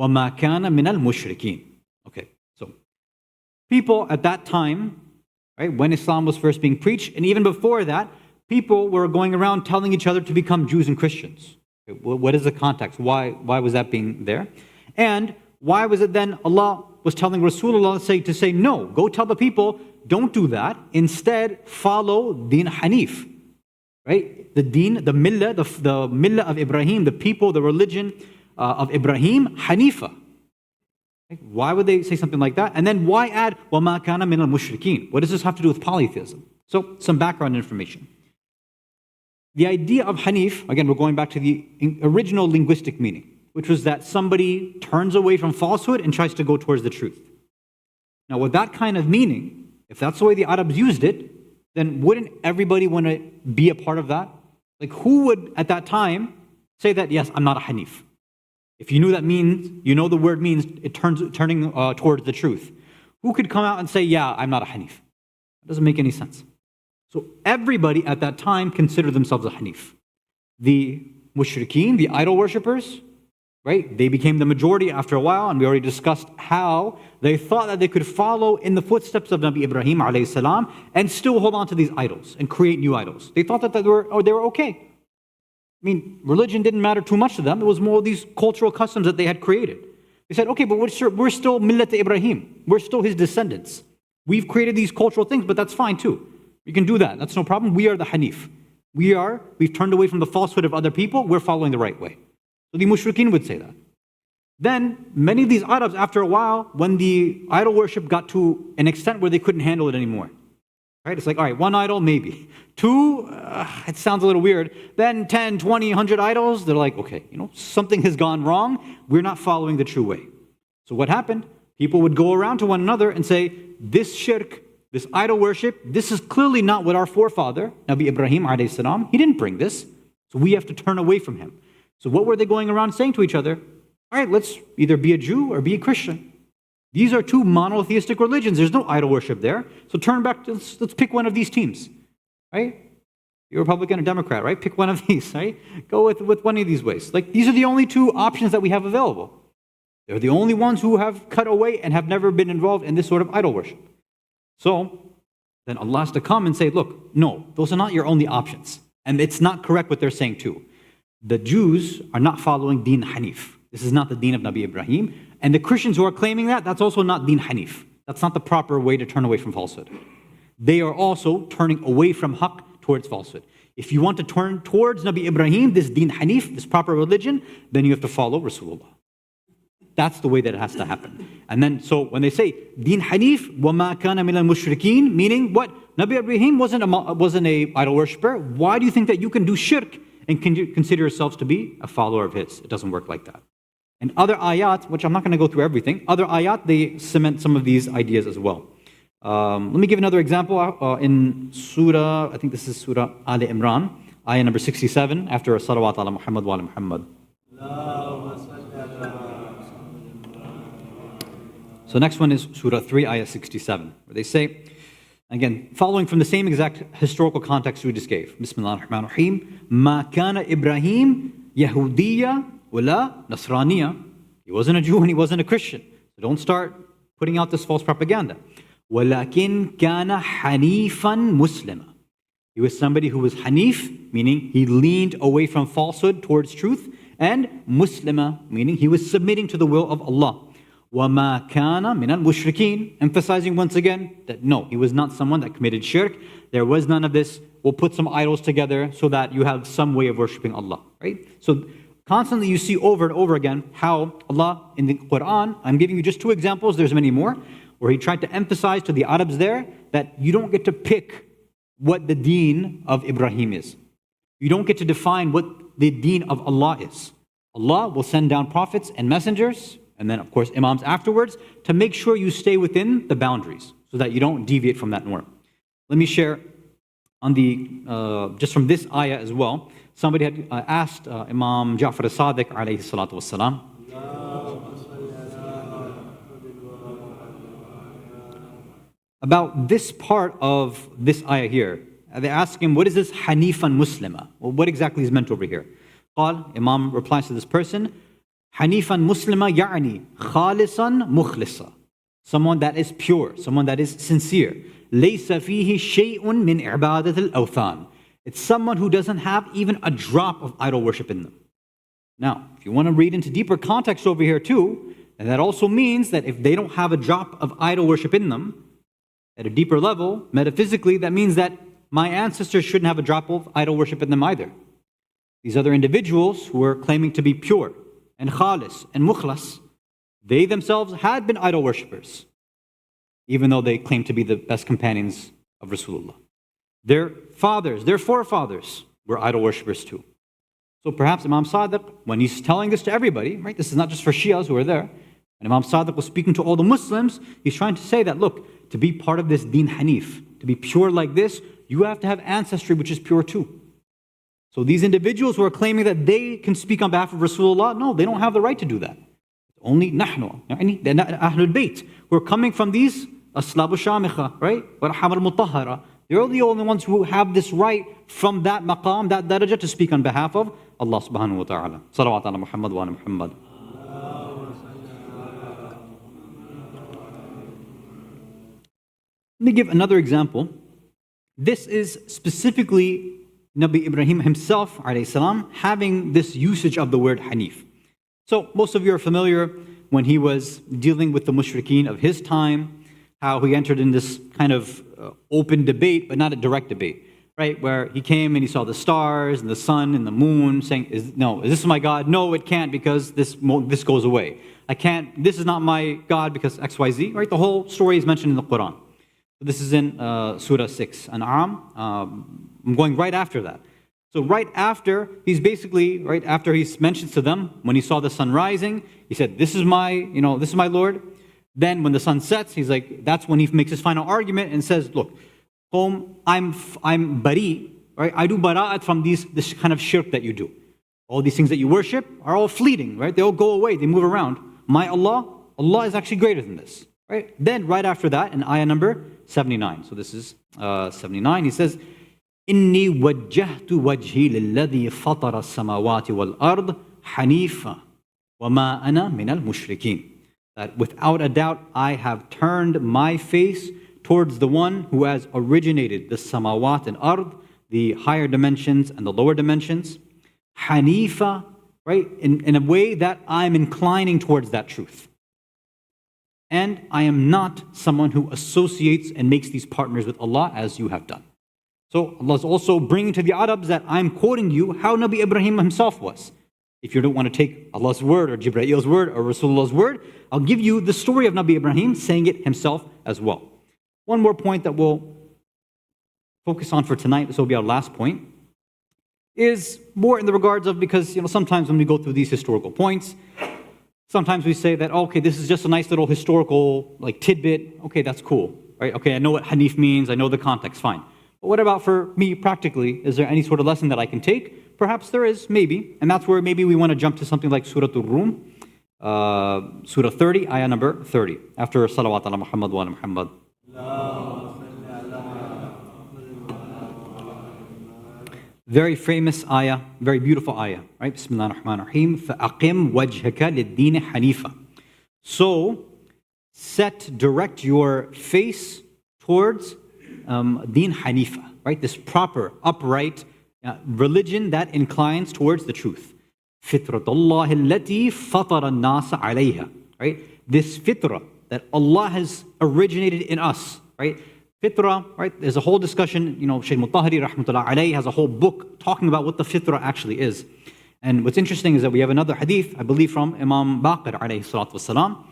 وَمَا كَانَ مِنَ الْمُشْرِكِينَ. Okay, so people at that time, right, when Islam was first being preached, and even before that, people were going around telling each other to become Jews and Christians. Okay, what is the context? Why was that being there? And why was it then Allah was telling Rasulullah to say, no, go tell the people, don't do that. Instead, follow Deen Hanif. Right? The Deen, the Millah, the Millah of Ibrahim, the people, the religion of Ibrahim, Hanifa. Right? Why would they say something like that? And then why add, وَمَا كَانَ مِنَ الْمُشْرِكِينَ? What does this have to do with polytheism? So, some background information. The idea of Hanif, again, we're going back to the original linguistic meaning, which was that somebody turns away from falsehood and tries to go towards the truth. Now, with that kind of meaning, if that's the way the Arabs used it, then wouldn't everybody want to be a part of that? Like, who would at that time say that, yes, I'm not a Hanif? If you knew that means, you know the word means it turning towards the truth. Who could come out and say, yeah, I'm not a Hanif? It doesn't make any sense. So everybody at that time considered themselves a Hanif. The mushrikeen, the idol worshippers, right? They became the majority after a while, and we already discussed how they thought that they could follow in the footsteps of Nabi Ibrahim alayhi salam and still hold on to these idols and create new idols. They thought that they were okay. I mean, religion didn't matter too much to them. It was more these cultural customs that they had created. They said, okay, but we're still Millat Ibrahim. We're still his descendants. We've created these cultural things, but that's fine too. You can do that. That's no problem. We are the Hanif. We've turned away from the falsehood of other people. We're following the right way. So the mushrikeen would say that. Then many of these Arabs, after a while, when the idol worship got to an extent where they couldn't handle it anymore, right? It's like, all right, one idol, maybe. Two, it sounds a little weird. Then 10, 20, 100 idols, they're like, okay, something has gone wrong. We're not following the true way. So what happened? People would go around to one another and say, this shirk, this idol worship, this is clearly not what our forefather, Nabi Ibrahim alayhi salam, he didn't bring this. So we have to turn away from him. So what were they going around saying to each other? All right, let's either be a Jew or be a Christian. These are two monotheistic religions. There's no idol worship there. So turn back, let's pick one of these teams, right? You're Republican or Democrat, right? Pick one of these, right? Go with one of these ways. Like, these are the only two options that we have available. They're the only ones who have cut away and have never been involved in this sort of idol worship. So then Allah has to come and say, look, no, those are not your only options. And it's not correct what they're saying too. The Jews are not following Deen Hanif. This is not the Deen of Nabi Ibrahim. And the Christians who are claiming that, that's also not Deen Hanif. That's not the proper way to turn away from falsehood. They are also turning away from haqq towards falsehood. If you want to turn towards Nabi Ibrahim, this Deen Hanif, this proper religion, then you have to follow Rasulullah. That's the way that it has to happen. And then, so when they say Deen Hanif, وَمَا كَانَ مِنَ الْمُشْرِكِينَ, meaning what? Nabi Ibrahim wasn't a idol worshipper. Why do you think that you can do shirk and consider yourselves to be a follower of his? It doesn't work like that. And other ayat, which I'm not going to go through everything, other ayat, they cement some of these ideas as well. Let me give another example in Surah, I think this is Surah Al Imran, ayah number 67, after a salawat ala Muhammad wa ala Muhammad. So next one is Surah 3, ayah 67, where they say, again, following from the same exact historical context we just gave. Bismillah ar-Rahman ar-Rahim. Ma kana Ibrahim Yahudiya wala Nasraniya. He wasn't a Jew and he wasn't a Christian. So don't start putting out this false propaganda. Walakin kana Hanifan Muslima. He was somebody who was Hanif, meaning he leaned away from falsehood towards truth, and Muslima, meaning he was submitting to the will of Allah. وَمَا كَانَ مِنَ الْمُشْرِكِينَ, emphasizing once again that no, he was not someone that committed shirk. There was none of this, we'll put some idols together so that you have some way of worshipping Allah, right? So Constantly you see over and over again how Allah in the Quran, I'm giving you just two examples, there's many more, where He tried to emphasize to the Arabs there that you don't get to pick what the deen of Ibrahim is. You don't get to define what the deen of Allah is. Allah will send down prophets and messengers, and then of course imams afterwards, to make sure you stay within the boundaries so that you don't deviate from that norm. Let me share on the just from this ayah as well. Somebody had asked Imam Ja'far as-Sadiq alayhi salatu wassalam about this part of this ayah here. They ask him, what is this Hanifan Muslima? Well, what exactly is meant over here? قال, Imam replies to this person, Hanifan Muslima ya'ni khalisan mukhlisa. Someone that is pure, someone that is sincere. Laysa fihi shay'un min ibadat al-awthan. It's someone who doesn't have even a drop of idol worship in them. Now, if you want to read into deeper context over here too, and that also means that if they don't have a drop of idol worship in them, at a deeper level, metaphysically, that means that my ancestors shouldn't have a drop of idol worship in them either. These other individuals who were claiming to be pure and khalis and mukhlas, they themselves had been idol worshippers, even though they claimed to be the best companions of Rasulullah. Their fathers, their forefathers were idol worshippers too. So perhaps Imam Sadiq, when he's telling this to everybody, right, this is not just for Shias who are there, and Imam Sadiq was speaking to all the Muslims, he's trying to say that, look, to be part of this deen Hanif, to be pure like this, you have to have ancestry which is pure too. So these individuals who are claiming that they can speak on behalf of Rasulullah, no, they don't have the right to do that. Only nahnu, the Ahlul Bayt, who are coming from these Aslabu Shamikha, right? Warham al-Mutahhara. They're the only ones who have this right from that maqam, that darajah, to speak on behalf of Allah subhanahu wa ta'ala. Salawat ala Muhammad wa ala Muhammad. Let me give another example. This is specifically Nabi Ibrahim himself, alayhi salam, having this usage of the word Hanif. So most of you are familiar when he was dealing with the mushrikeen of his time, how he entered in this kind of open debate, but not a direct debate, right? Where he came and he saw the stars and the sun and the moon, saying, is this my God? No, it can't, because this goes away. I can't, this is not my God because XYZ, right? The whole story is mentioned in the Quran. This is in Surah 6, An'am. I'm going right after that. So right after, he's basically, right after he mentions to them, when he saw the sun rising, he said, this is my Lord. Then when the sun sets, he's like, that's when he makes his final argument and says, look, I'm bari, right? I do bara'at from this kind of shirk that you do. All these things that you worship are all fleeting, right? They all go away, they move around. My Allah is actually greater than this, right? Then right after that, in ayah number 79. So this is 79. He says, إِنِّي وَجَّهْتُ وَجْهِي لِلَّذِي فَطَرَ السَّمَاوَاتِ وَالْأَرْضِ حَنِيفًا وَمَا أَنَا مِنَ الْمُشْرِكِينَ. That without a doubt, I have turned my face towards the one who has originated the samawat and ard, the higher dimensions and the lower dimensions. Hanifa, right? In a way that I'm inclining towards that truth. And I am not someone who associates and makes these partners with Allah as you have done. So Allah is also bringing to the Arabs that I'm quoting you how Nabi Ibrahim himself was. If you don't want to take Allah's word or Jibrail's word or Rasulullah's word, I'll give you the story of Nabi Ibrahim saying it himself as well. One more point that we'll focus on for tonight, this will be our last point, is more in the regards of, because sometimes when we go through these historical points, sometimes we say that, okay, this is just a nice little historical tidbit. Okay, that's cool, right? Okay, I know what Hanif means, I know the context, fine. But what about for me practically? Is there any sort of lesson that I can take? Perhaps there is, maybe. And that's where maybe we want to jump to something like Surah Rum, Surah 30, ayah number 30. After Salawat ala Muhammad wa ala Muhammad. Very famous ayah, very beautiful ayah, right? Bismillah ar-Rahman ar-Rahim. فَأَقِمْ وَجْهَكَ لِلدِّينِ حَنِيفًا. So, direct your face towards Deen Hanifa, right? This proper, upright religion that inclines towards the truth. فِطْرَةَ اللَّهِ الَّتِي فَطَرَ النَّاسَ عَلَيْهَا, right? This fitrah that Allah has originated in us, right? Fitrah, right? There's a whole discussion, Shaykh Mutahhari rahmatullah alayhi has a whole book talking about what the fitrah actually is. And what's interesting is that we have another hadith, I believe from Imam Baqir alayhi salatu wasalam,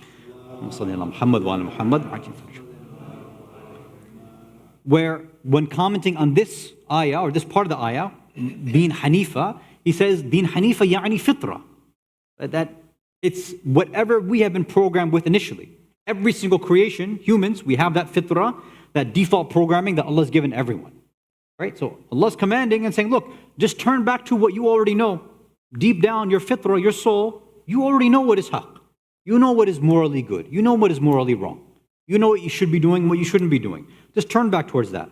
where when commenting on this ayah, or this part of the ayah, Deen Hanifa, he says, Deen Hanifa ya'ni fitra. That it's whatever we have been programmed with initially. Every single creation, humans, we have that fitrah, that default programming that Allah has given everyone. Right? So Allah's commanding and saying, look, just turn back to what you already know. Deep down, your fitrah, your soul, you already know what is haqq. You know what is morally good. You know what is morally wrong. You know what you should be doing, what you shouldn't be doing. Just turn back towards that.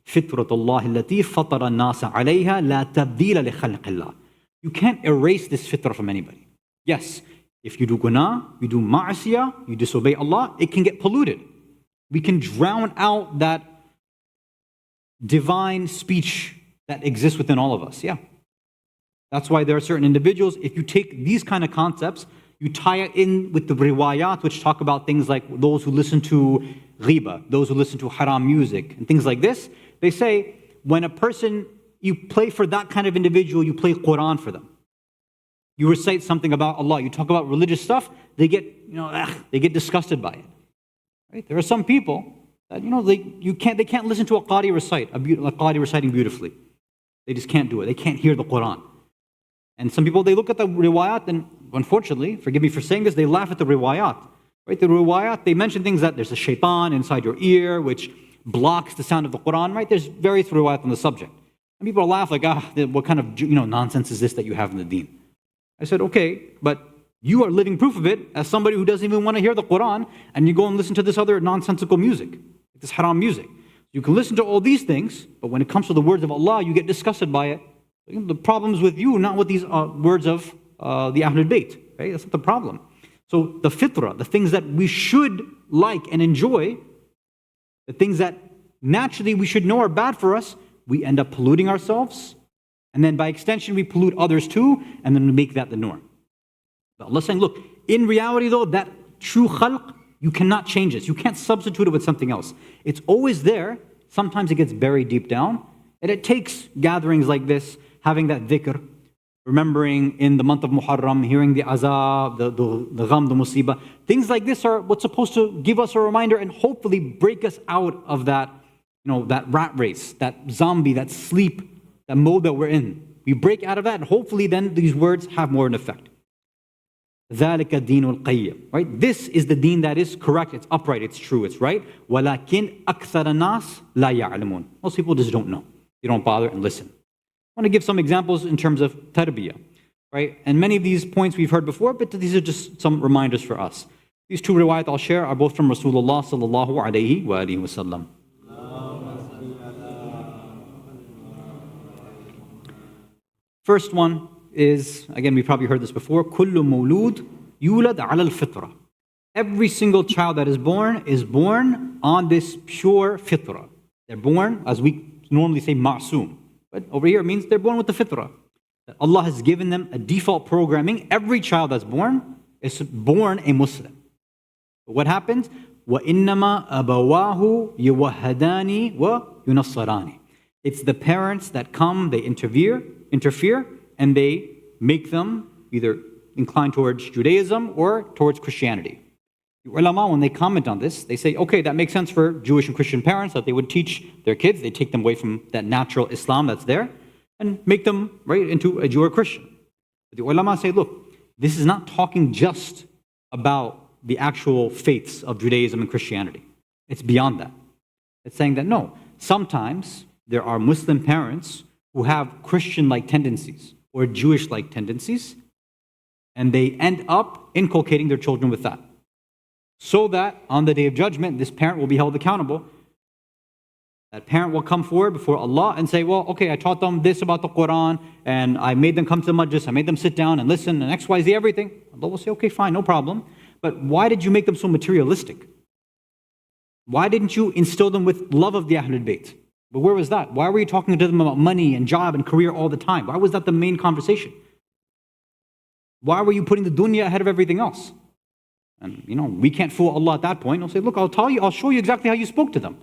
فِطْرَةُ اللَّهِ الَّتِي فَطَرَ النَّاسَ عَلَيْهَا لَا تَبْدِيلَ لِخَلْقِ اللَّهِ. You can't erase this fitrah from anybody. Yes, if you do guna, you do ma'asiyah, you disobey Allah, it can get polluted. We can drown out that divine speech that exists within all of us. Yeah. That's why there are certain individuals, if you take these kind of concepts, you tie it in with the riwayat, which talk about things like those who listen to ghiba, those who listen to haram music, and things like this. They say, when a person, you play for that kind of individual, you play Quran for them. You recite something about Allah, you talk about religious stuff, they get, they get disgusted by it. Right? There are some people that, they can't listen to a qari recite, a qari reciting beautifully. They just can't do it. They can't hear the Quran. And some people, they look at the riwayat and, unfortunately, forgive me for saying this, they laugh at the riwayat. Right? The riwayat, they mention things that there's a shaitan inside your ear, which blocks the sound of the Quran, right? There's various riwayat on the subject. And people laugh like, what kind of nonsense is this that you have in the deen? I said, okay, but you are living proof of it as somebody who doesn't even want to hear the Quran, and you go and listen to this other nonsensical music, this haram music. You can listen to all these things, but when it comes to the words of Allah, you get disgusted by it. The problem is with you, not with these words of the Ahlul Bayt. Right? That's not the problem. So the fitrah, the things that we should like and enjoy, the things that naturally we should know are bad for us, we end up polluting ourselves. And then by extension, we pollute others too, and then we make that the norm. But Allah's saying, look, in reality though, that true khalq, you cannot change this. You can't substitute it with something else. It's always there. Sometimes it gets buried deep down. And it takes gatherings like this, having that dhikr, remembering in the month of Muharram, hearing the azab, the gham, the musibah. Things like this are what's supposed to give us a reminder and hopefully break us out of that, that rat race, that zombie, that sleep, that mode that we're in. We break out of that and hopefully then these words have more an effect. ذَلِكَ الدِّينُ الْقَيِّمُ. Right? This is the deen that is correct, it's upright, it's true, it's right. وَلَكِنْ أَكْثَرَ النَّاسِ لَا يَعْلَمُونَ. Most people just don't know. They don't bother and listen. I want to give some examples in terms of tarbiyah, right? And many of these points we've heard before, but these are just some reminders for us. These two riwayat I'll share are both from Rasulullah sallallahu alayhi wa alihi wasallam. First one is, again, we probably heard this before, كُلُّ مَوْلُودٍ يُولَدْ عَلَى الْفِطْرَةِ. Every single child that is born on this pure fitrah. They're born, as we normally say, ma'soom. But over here it means they're born with the fitrah. That Allah has given them a default programming. Every child that's born is born a Muslim. But what happens? وَإِنَّمَا أَبَوَاهُ يُوَهَّدَانِ وَيُنَصَّرَانِ. It's the parents that come, they interfere, and they make them either incline towards Judaism or towards Christianity. The ulama, when they comment on this, they say, okay, that makes sense for Jewish and Christian parents that they would teach their kids, they take them away from that natural Islam that's there and make them right into a Jew or Christian. But the ulama say, look, this is not talking just about the actual faiths of Judaism and Christianity. It's beyond that. It's saying that no, sometimes there are Muslim parents who have Christian-like tendencies or Jewish-like tendencies, and they end up inculcating their children with that. So that on the Day of Judgment, this parent will be held accountable. That parent will come forward before Allah and say, well, okay, I taught them this about the Quran, and I made them come to the Majlis, I made them sit down and listen, and X, Y, Z, everything. Allah will say, okay, fine, no problem. But why did you make them so materialistic? Why didn't you instill them with love of the Ahlul Bayt? But where was that? Why were you talking to them about money and job and career all the time? Why was that the main conversation? Why were you putting the dunya ahead of everything else? And we can't fool Allah at that point. He'll say, look, I'll show you exactly how you spoke to them.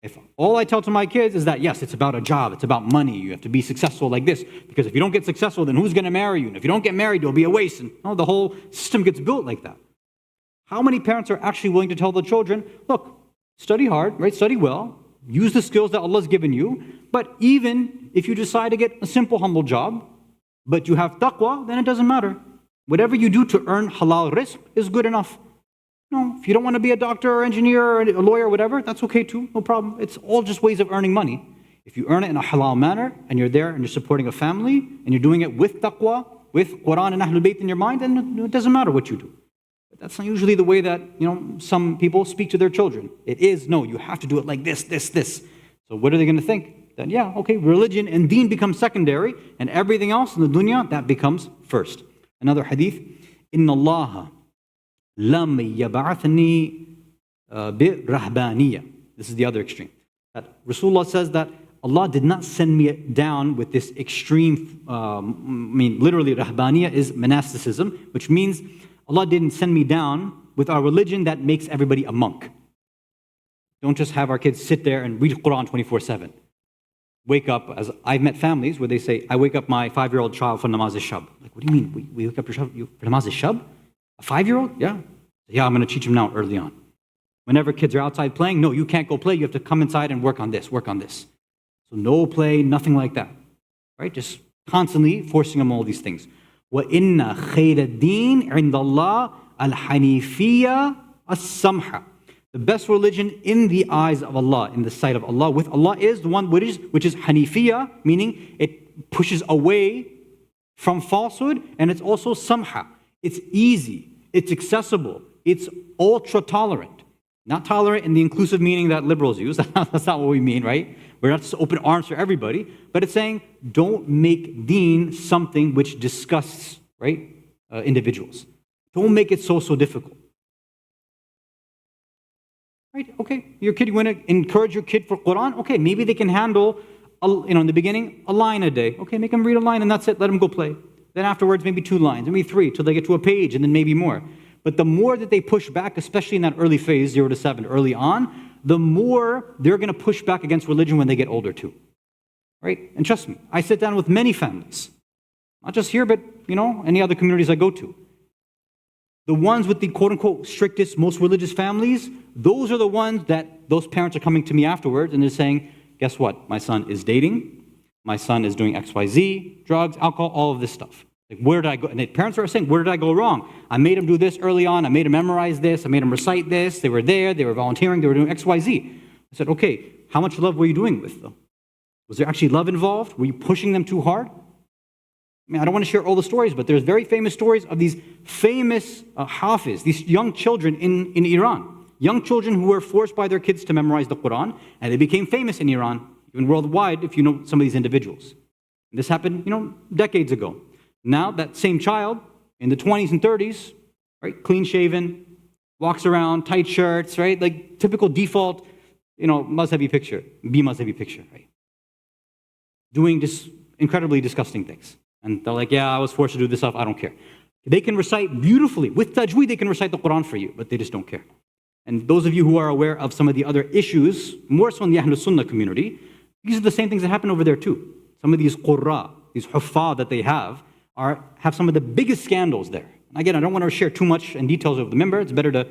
If all I tell to my kids is that, yes, it's about a job, it's about money, you have to be successful like this, because if you don't get successful, then who's going to marry you? And if you don't get married, you'll be a waste. And the whole system gets built like that. How many parents are actually willing to tell the children, look, study hard, right? Study well, use the skills that Allah's given you, but even if you decide to get a simple, humble job, but you have taqwa, then it doesn't matter. Whatever you do to earn halal rizq is good enough. No, if you don't want to be a doctor or engineer or a lawyer or whatever, that's okay too, no problem. It's all just ways of earning money. If you earn it in a halal manner and you're there and you're supporting a family and you're doing it with taqwa, with Quran and Ahlul Bayt in your mind, then it doesn't matter what you do. But that's not usually the way that some people speak to their children. It is, no, you have to do it like this. So what are they going to think? Then yeah, okay, religion and deen becomes secondary and everything else in the dunya, that becomes first. Another hadith, Inna Allah lam yab'athni bi-rahbaniyya. This is the other extreme. That Rasulullah says that Allah did not send me down with this extreme, literally rahbaniyya is monasticism, which means Allah didn't send me down with our religion that makes everybody a monk. Don't just have our kids sit there and read Quran 24/7. Wake up, as I've met families where they say, I wake up my 5-year-old child for namaz al-shab. Like, what do you mean? We wake up your child for namaz al-shab? A 5-year-old? Yeah. Yeah, I'm going to teach him now early on. Whenever kids are outside playing, no, you can't go play. You have to come inside and work on this. So no play, nothing like that. Right? Just constantly forcing them all these things. وَإِنَّ خَيْرَ الدِّينِ عِنْدَ اللَّهِ الْحَنِيفِيَّةِ السَّمْحَةِ. The best religion in the eyes of Allah, in the sight of Allah, with Allah is the one which is Hanifiyya, meaning it pushes away from falsehood, and it's also samha. It's easy, it's accessible, it's ultra tolerant. Not tolerant in the inclusive meaning that liberals use. That's not what we mean, right? We're not just open arms for everybody, but it's saying don't make deen something which disgusts, right, individuals. Don't make it so difficult. Right? Okay, your kid, you want to encourage your kid for Quran? Okay, maybe they can handle, in the beginning, a line a day. Okay, make them read a line and that's it, let them go play. Then afterwards, maybe 2 lines, maybe 3, till they get to a page and then maybe more. But the more that they push back, especially in that early phase, 0 to 7, early on, the more they're going to push back against religion when they get older too. Right? And trust me, I sit down with many families, not just here, but any other communities I go to. The ones with the quote-unquote strictest, most religious families, those are the ones that those parents are coming to me afterwards and they're saying, guess what? My son is dating, my son is doing XYZ, drugs, alcohol, all of this stuff. Like, where did I go? And the parents are saying, where did I go wrong? I made him do this early on, I made him memorize this, I made him recite this, they were there, they were volunteering, they were doing XYZ. I said, okay, how much love were you doing with them? Was there actually love involved? Were you pushing them too hard? I don't want to share all the stories, but there's very famous stories of these famous hafiz, these young children in Iran. Young children who were forced by their kids to memorize the Quran, and they became famous in Iran, even worldwide, if you know some of these individuals. And this happened, decades ago. Now that same child, in the 20s and 30s, right, clean-shaven, walks around, tight shirts, right, like typical default, mazhabi picture, mazhabi picture, right? Doing just incredibly disgusting things. And they're like, yeah, I was forced to do this stuff, I don't care. They can recite beautifully. With tajweed, they can recite the Quran for you, but they just don't care. And those of you who are aware of some of the other issues, more so in the Ahlul Sunnah community, these are the same things that happen over there too. Some of these qurra, these huffaz that they have some of the biggest scandals there. Again, I don't want to share too much in details of the member. It's better to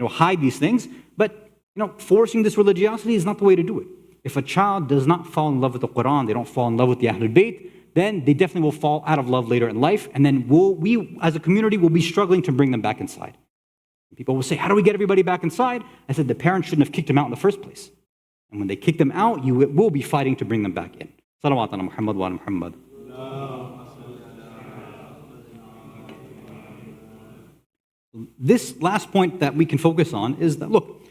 hide these things. But forcing this religiosity is not the way to do it. If a child does not fall in love with the Quran, they don't fall in love with the Ahlul Bayt, then they definitely will fall out of love later in life, and then we as a community will be struggling to bring them back inside. People will say, how do we get everybody back inside? I said, the parents shouldn't have kicked them out in the first place. And when they kick them out, you will be fighting to bring them back in. Salawat ala Muhammad wa ala Muhammad. This last point that we can focus on is that, look,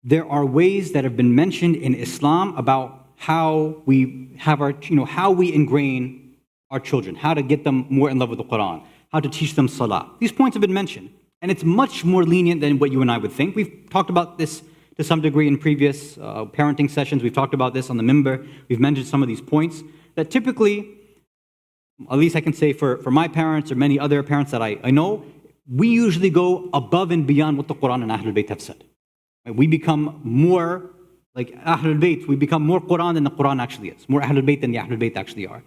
there are ways that have been mentioned in Islam about how we have how we ingrain our children, how to get them more in love with the Quran, how to teach them salah. These points have been mentioned, and it's much more lenient than what you and I would think. We've talked about this to some degree in previous parenting sessions. We've talked about this on the minbar. We've mentioned some of these points that typically, at least I can say for my parents or many other parents that I know, we usually go above and beyond what the Quran and Ahlul Bayt have said. We become more Like Ahlul Bayt, we become more Quran than the Quran actually is, more Ahlul Bayt than the Ahlul Bayt actually are.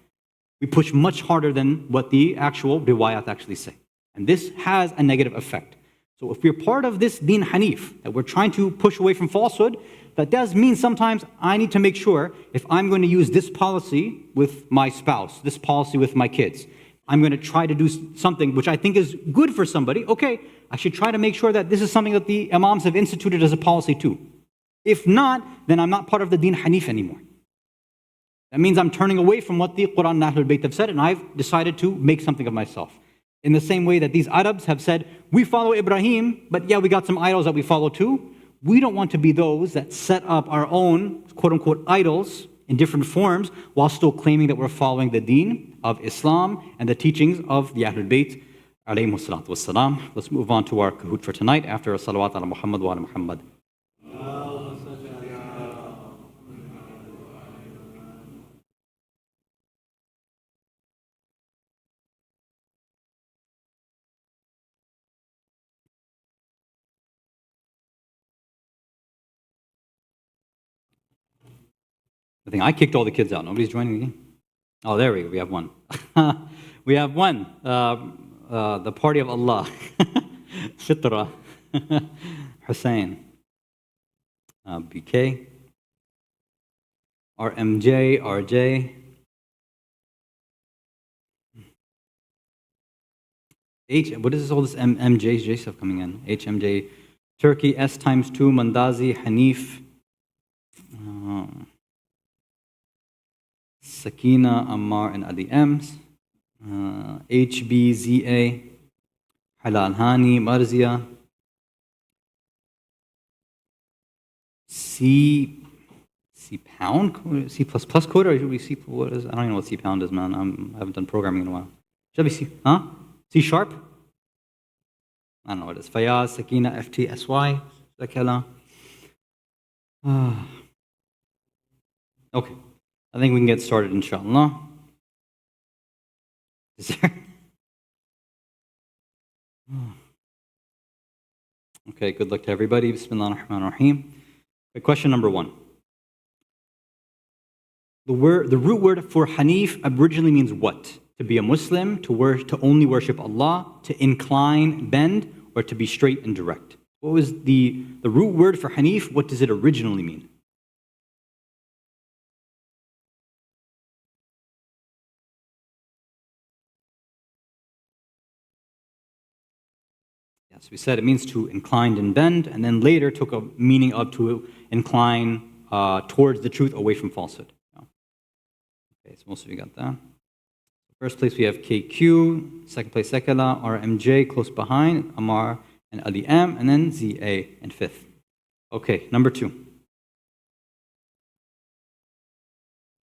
We push much harder than what the actual riwayat actually say. And this has a negative effect. So if we're part of this Deen Hanif, that we're trying to push away from falsehood, that does mean sometimes I need to make sure if I'm going to use this policy with my spouse, this policy with my kids, I'm going to try to do something which I think is good for somebody, okay, I should try to make sure that this is something that the Imams have instituted as a policy too. If not, then I'm not part of the Deen Hanif anymore. That means I'm turning away from what the Quran and Ahlul Bayt have said, and I've decided to make something of myself. In the same way that these Arabs have said, we follow Ibrahim, but yeah, we got some idols that we follow too. We don't want to be those that set up our own, quote-unquote, idols in different forms while still claiming that we're following the deen of Islam and the teachings of the Ahlul Bayt, alayhimu salatu wassalam. Let's move on to our kahoot for tonight after a salawat ala Muhammad wa ala Muhammad. I think I kicked all the kids out. Nobody's joining me. Oh, there we go. We have one. We have one. The party of Allah. Fitra. Hussein. BK. RMJ. RJ. What is all this MJ stuff coming in? HMJ. Turkey. S times 2. Mandazi. Hanif. Sakina, Ammar, and Ali M's. HBZA, Halal Hani, Marzia. C pound? C plus plus code, or should we C? What is? I don't even know what C pound is, man. I haven't done programming in a while. Should be C? Huh? C sharp? I don't know what it is. Fayaz, Sakina, FT, SY, Sakela. Okay. I think we can get started, inshallah. Is there? Okay, good luck to everybody. Bismillah ar-Rahman ar-Rahim. Question number 1. The root word for Hanif originally means what? To be a Muslim, to only worship Allah, to incline, bend, or to be straight and direct. What was the root word for Hanif? What does it originally mean? Yes, we said it means to incline and bend, and then later took a meaning of to incline towards the truth, away from falsehood. Okay, so most of you got that. First place we have KQ, second place Sekala, RMJ close behind, Amar and Ali M, and then ZA in fifth. Okay, number 2.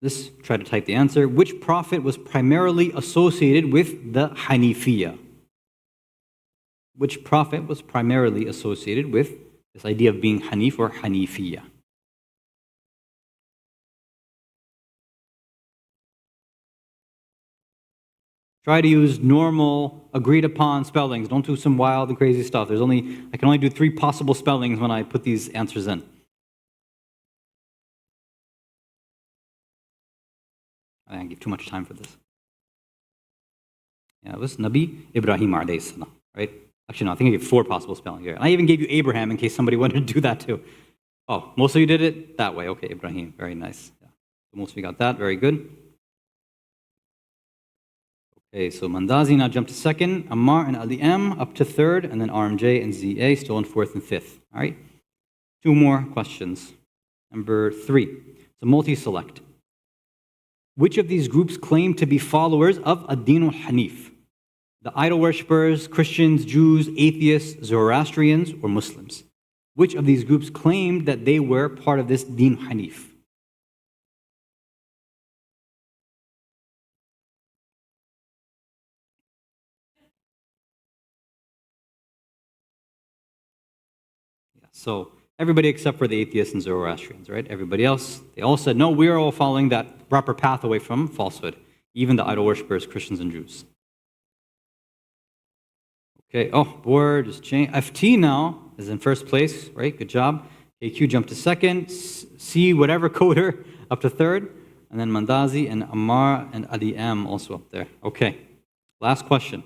Let's try to type the answer. Which prophet was primarily associated with the Hanifiyya? Which prophet was primarily associated with this idea of being Hanif or Hanifiyya? Try to use normal, agreed upon spellings. Don't do some wild and crazy stuff. I can only do 3 possible spellings when I put these answers in. I didn't give too much time for this. Yeah, it was Nabi Ibrahim alayhi salam, right? Actually, no, I think I gave 4 possible spellings here. And I even gave you Abraham in case somebody wanted to do that too. Oh, most of you did it that way. Okay, Ibrahim, very nice. Yeah. So most of you got that, very good. Okay, so Mandazi now jumped to second, Ammar and Ali M up to third, and then RMJ and ZA still in fourth and fifth. All right, 2 more questions. Number 3, it's a multi-select. Which of these groups claim to be followers of Ad-Din al-Hanif? The idol worshippers, Christians, Jews, atheists, Zoroastrians, or Muslims? Which of these groups claimed that they were part of this Din Hanif? So everybody except for the atheists and Zoroastrians, right? Everybody else, they all said, no, we are all following that proper path away from falsehood, even the idol worshippers, Christians and Jews. Okay, board is changed. FT now is in first place, right? Good job. KQ jumped to second. C, whatever coder, up to third. And then Mandazi and Ammar and Ali M also up there. Okay, last question.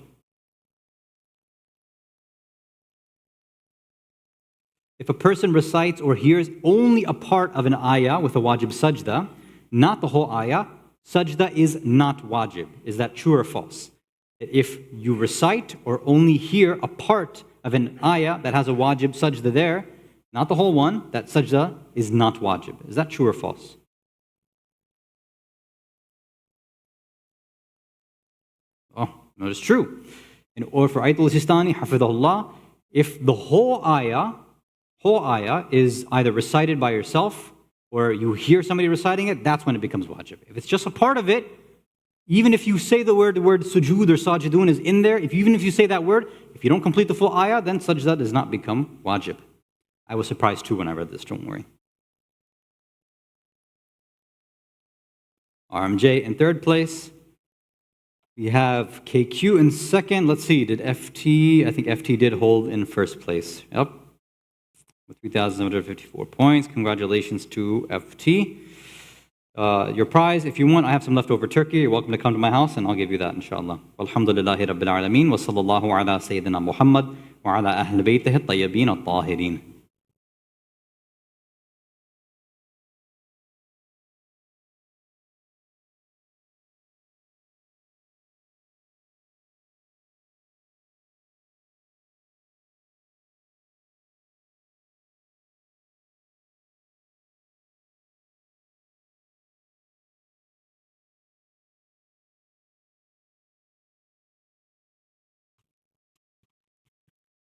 If a person recites or hears only a part of an ayah with a wajib sajda, not the whole ayah, sajda is not wajib. Is that true or false? If you recite or only hear a part of an ayah that has a wajib sajda there, not the whole one, that sajda is not wajib. Is that true or false? Oh, no, it's true. Or for Ayat al-Sistani, hafidhahullah, if the whole ayah is either recited by yourself or you hear somebody reciting it, that's when it becomes wajib. If it's just a part of it, even if you say the word sujood or sajidun is in there, even if you say that word, if you don't complete the full ayah, then sajda does not become wajib. I was surprised too when I read this, don't worry. RMJ in third place. We have KQ in second. Let's see, did FT? I think FT did hold in first place. Yep. With 3,754 points. Congratulations to FT. Your prize, if you want, I have some leftover turkey. You're welcome to come to my house and I'll give you that, inshallah. Alhamdulillahi Rabbil Alameen. Wa sallallahu ala Sayyidina Muhammad wa ala Ahl Baytihi at-Tayyibin at-Tahirin.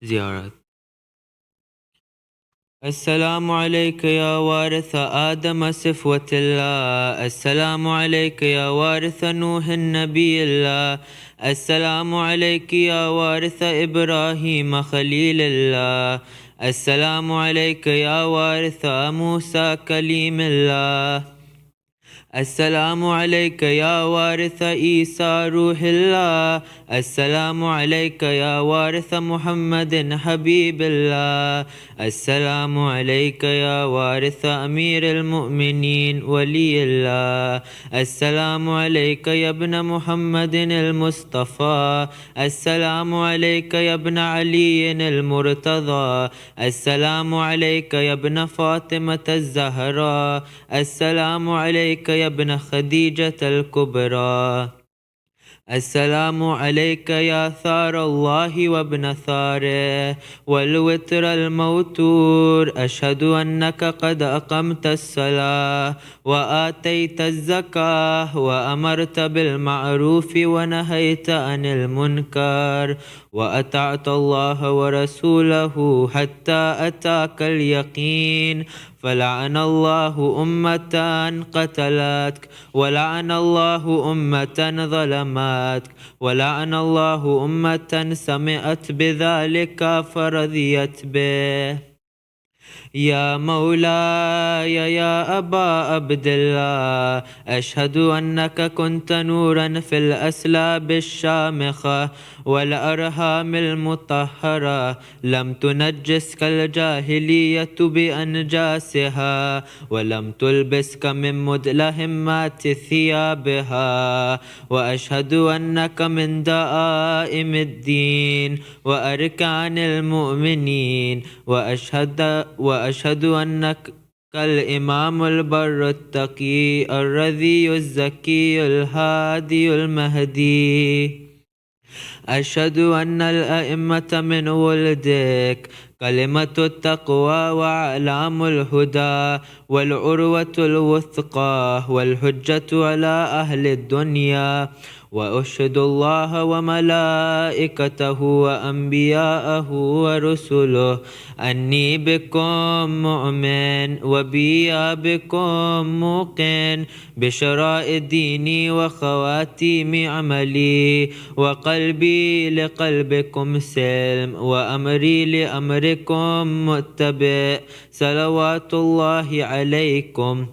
زيارات. السلام عليك يا وارث آدم صفوة الله، السلام عليك يا وارث نوح النبي الله، السلام عليك يا وارث إبراهيم خليل الله، السلام عليك يا وارث موسى كليم الله، السلام عليك يا وارث عيسى روح الله، السلام عليك يا وارث محمد حبيب الله، السلام عليك يا وارث أمير المؤمنين ولي الله، السلام عليك يا ابن محمد المصطفى، السلام عليك يا ابن علي المرتضى، السلام عليك يا ابن فاطمة الزهراء، السلام عليك يا ابن خديجة الكبرى، السلام عليك يا ثار الله وابن ثاره والوتر الموتور، أشهد أنك قد أقمت الصلاة وآتيت الزكاة وأمرت بالمعروف ونهيت عن المنكر وأطعت الله ورسوله حتى أتاك اليقين، فلعن الله أمة قتلتك ولعن الله أمة ظلمتك ولعن الله أمة سمعت بذلك فرضيت به. يا مولاي يا أبا عبد الله، أشهد أنك كنت نورا في الأسلاب الشامخة والأرحام المطهرة، لم تنجسك الجاهلية بأنجاسها ولم تلبسك من مدلهمات ثيابها، وأشهد أنك من دائم الدين وأركان المؤمنين، وأشهد أنك الإمام البر التقي الرضي الزكي الهادي المهدي. أشهد أن الأئمة من ولدك كلمة التقوى وأعلام الهدى والعروة الوثقى والحجة على أهل الدنيا، وأشهد الله وملائكته وأنبياءه ورسله أني بكم مؤمن وبي بكم موقن بشرائع ديني وخواتيم عملي، وقلبي لقلبكم سلم وأمري لأمركم متبع، صلوات الله عليكم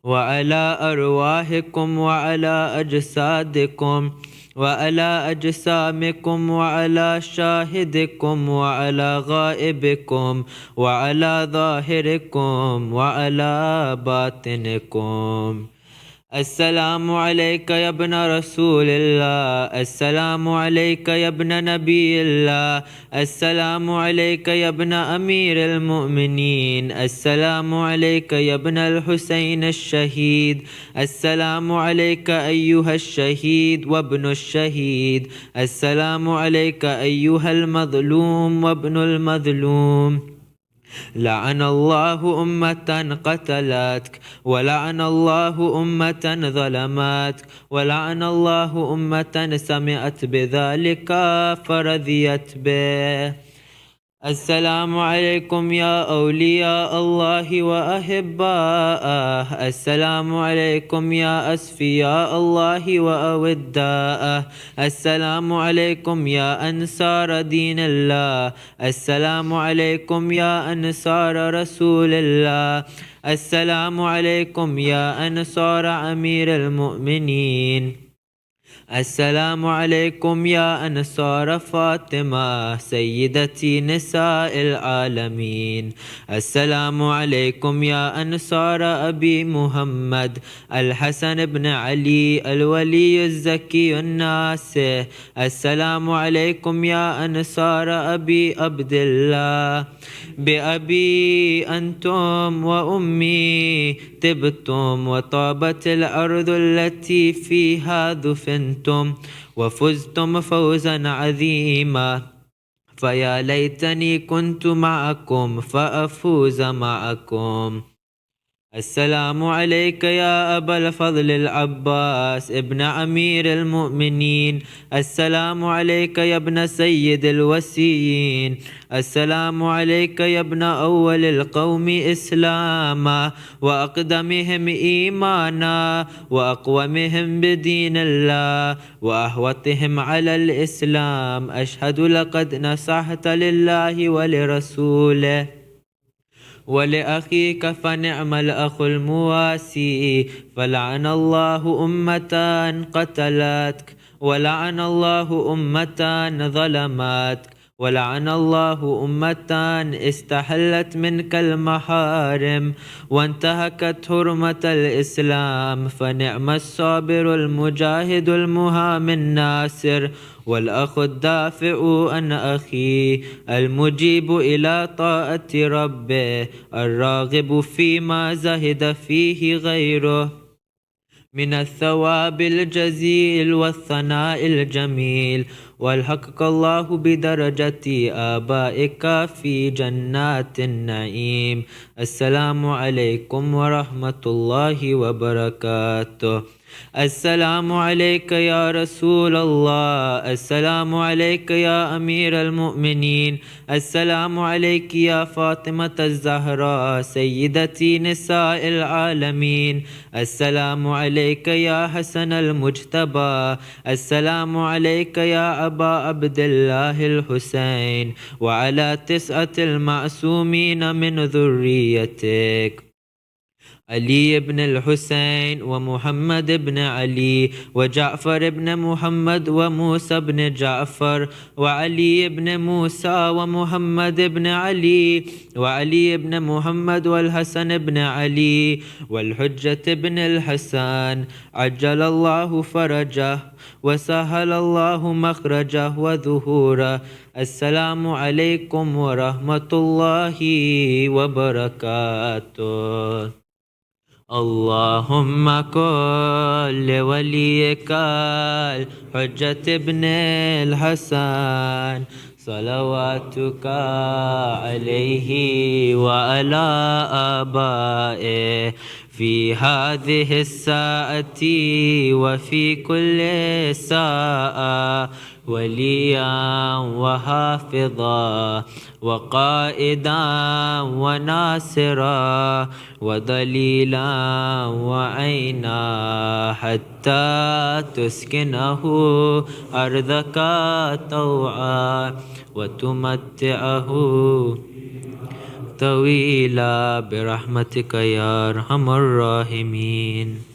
وعلى أرواحكم وعلى أجسادكم وعلى أجسامكم وعلى شاهدكم وعلى غائبكم وعلى ظاهركم وعلى باطنكم. السلام عليك يا ابن رسول الله، السلام عليك يا ابن نبي الله، السلام عليك يا ابن أمير المؤمنين، السلام عليك يا ابن الحسين الشهيد، السلام عليك أيها الشهيد وابن الشهيد، السلام عليك أيها المظلوم وابن المظلوم. لعن الله أمة قتلتك، ولعن الله أمة ظلمتك، ولعن الله أمة سمعت بذلك فرضيت به. السلام عليكم يا أولياء الله وأحباءه، السلام عليكم يا أسفياء الله وأوداءه، السلام عليكم يا أنصار دين الله، السلام عليكم يا أنصار رسول الله، السلام عليكم يا أنصار أمير المؤمنين، السلام عليكم يا أنصار فاطمة سيدتي نساء العالمين، السلام عليكم يا أنصار أبي محمد الحسن بن علي الولي الزكي الناصح، السلام عليكم يا أنصار أبي عبد الله. بأبي أنتم وأمي تبتم وطابت الأرض التي فيها دفنتم وفزتم فوزا عظيما، فيا ليتني كنت معكم فأفوز معكم. السلام عليك يا أبا الفضل العباس ابن أمير المؤمنين، السلام عليك يا ابن سيد الوسيين، السلام عليك يا ابن أول القوم إسلاما وأقدمهم إيمانا وأقومهم بدين الله وأحوطهم على الإسلام. أشهد لقد نصحت لله ولرسوله ولأخيك فنعم الأخ المواسي، فلعن الله أمة قتلتك، ولعن الله أمة ظلمتك، ولعن الله أمة استحلت منك المحارم وانتهكت حرمة الإسلام، فنعم الصابر المجاهد المهام الناصر والأخ الدافع عن أخيه المجيب إلى طاعة ربه الراغب فيما زهد فيه غيره من الثواب الجزيل والثناء الجميل، والحقك الله بدرجة آبائك في جنات النعيم. السلام عليكم ورحمة الله وبركاته. السلام عليك يا رسول الله، السلام عليك يا أمير المؤمنين، السلام عليك يا فاطمة الزهراء سيدتي نساء العالمين، السلام عليك يا حسن المجتبى، السلام عليك يا أبا عبد الله الحسين وعلى 9 المعصومين من ذريتك علي بن الحسين ومحمد بن علي وجعفر بن محمد وموسى بن جعفر وعلي بن موسى ومحمد بن علي وعلي بن محمد والحسن بن علي والحجة بن الحسن، عجل الله فرجه وسهل الله مخرجه وظهوره. السلام عليكم ورحمة الله وبركاته. اللهم كن لوليك الحجة بن الحسن صلواتك عليه وعلى آبائه في هذه الساعة وفي كل ساعة وليا وحافظا وقائدا وناصرا ودليلا وعينا حتى تسكنه أرضك طوعا وتمتعه الطويل برحمتك يا أرحم الراحمين.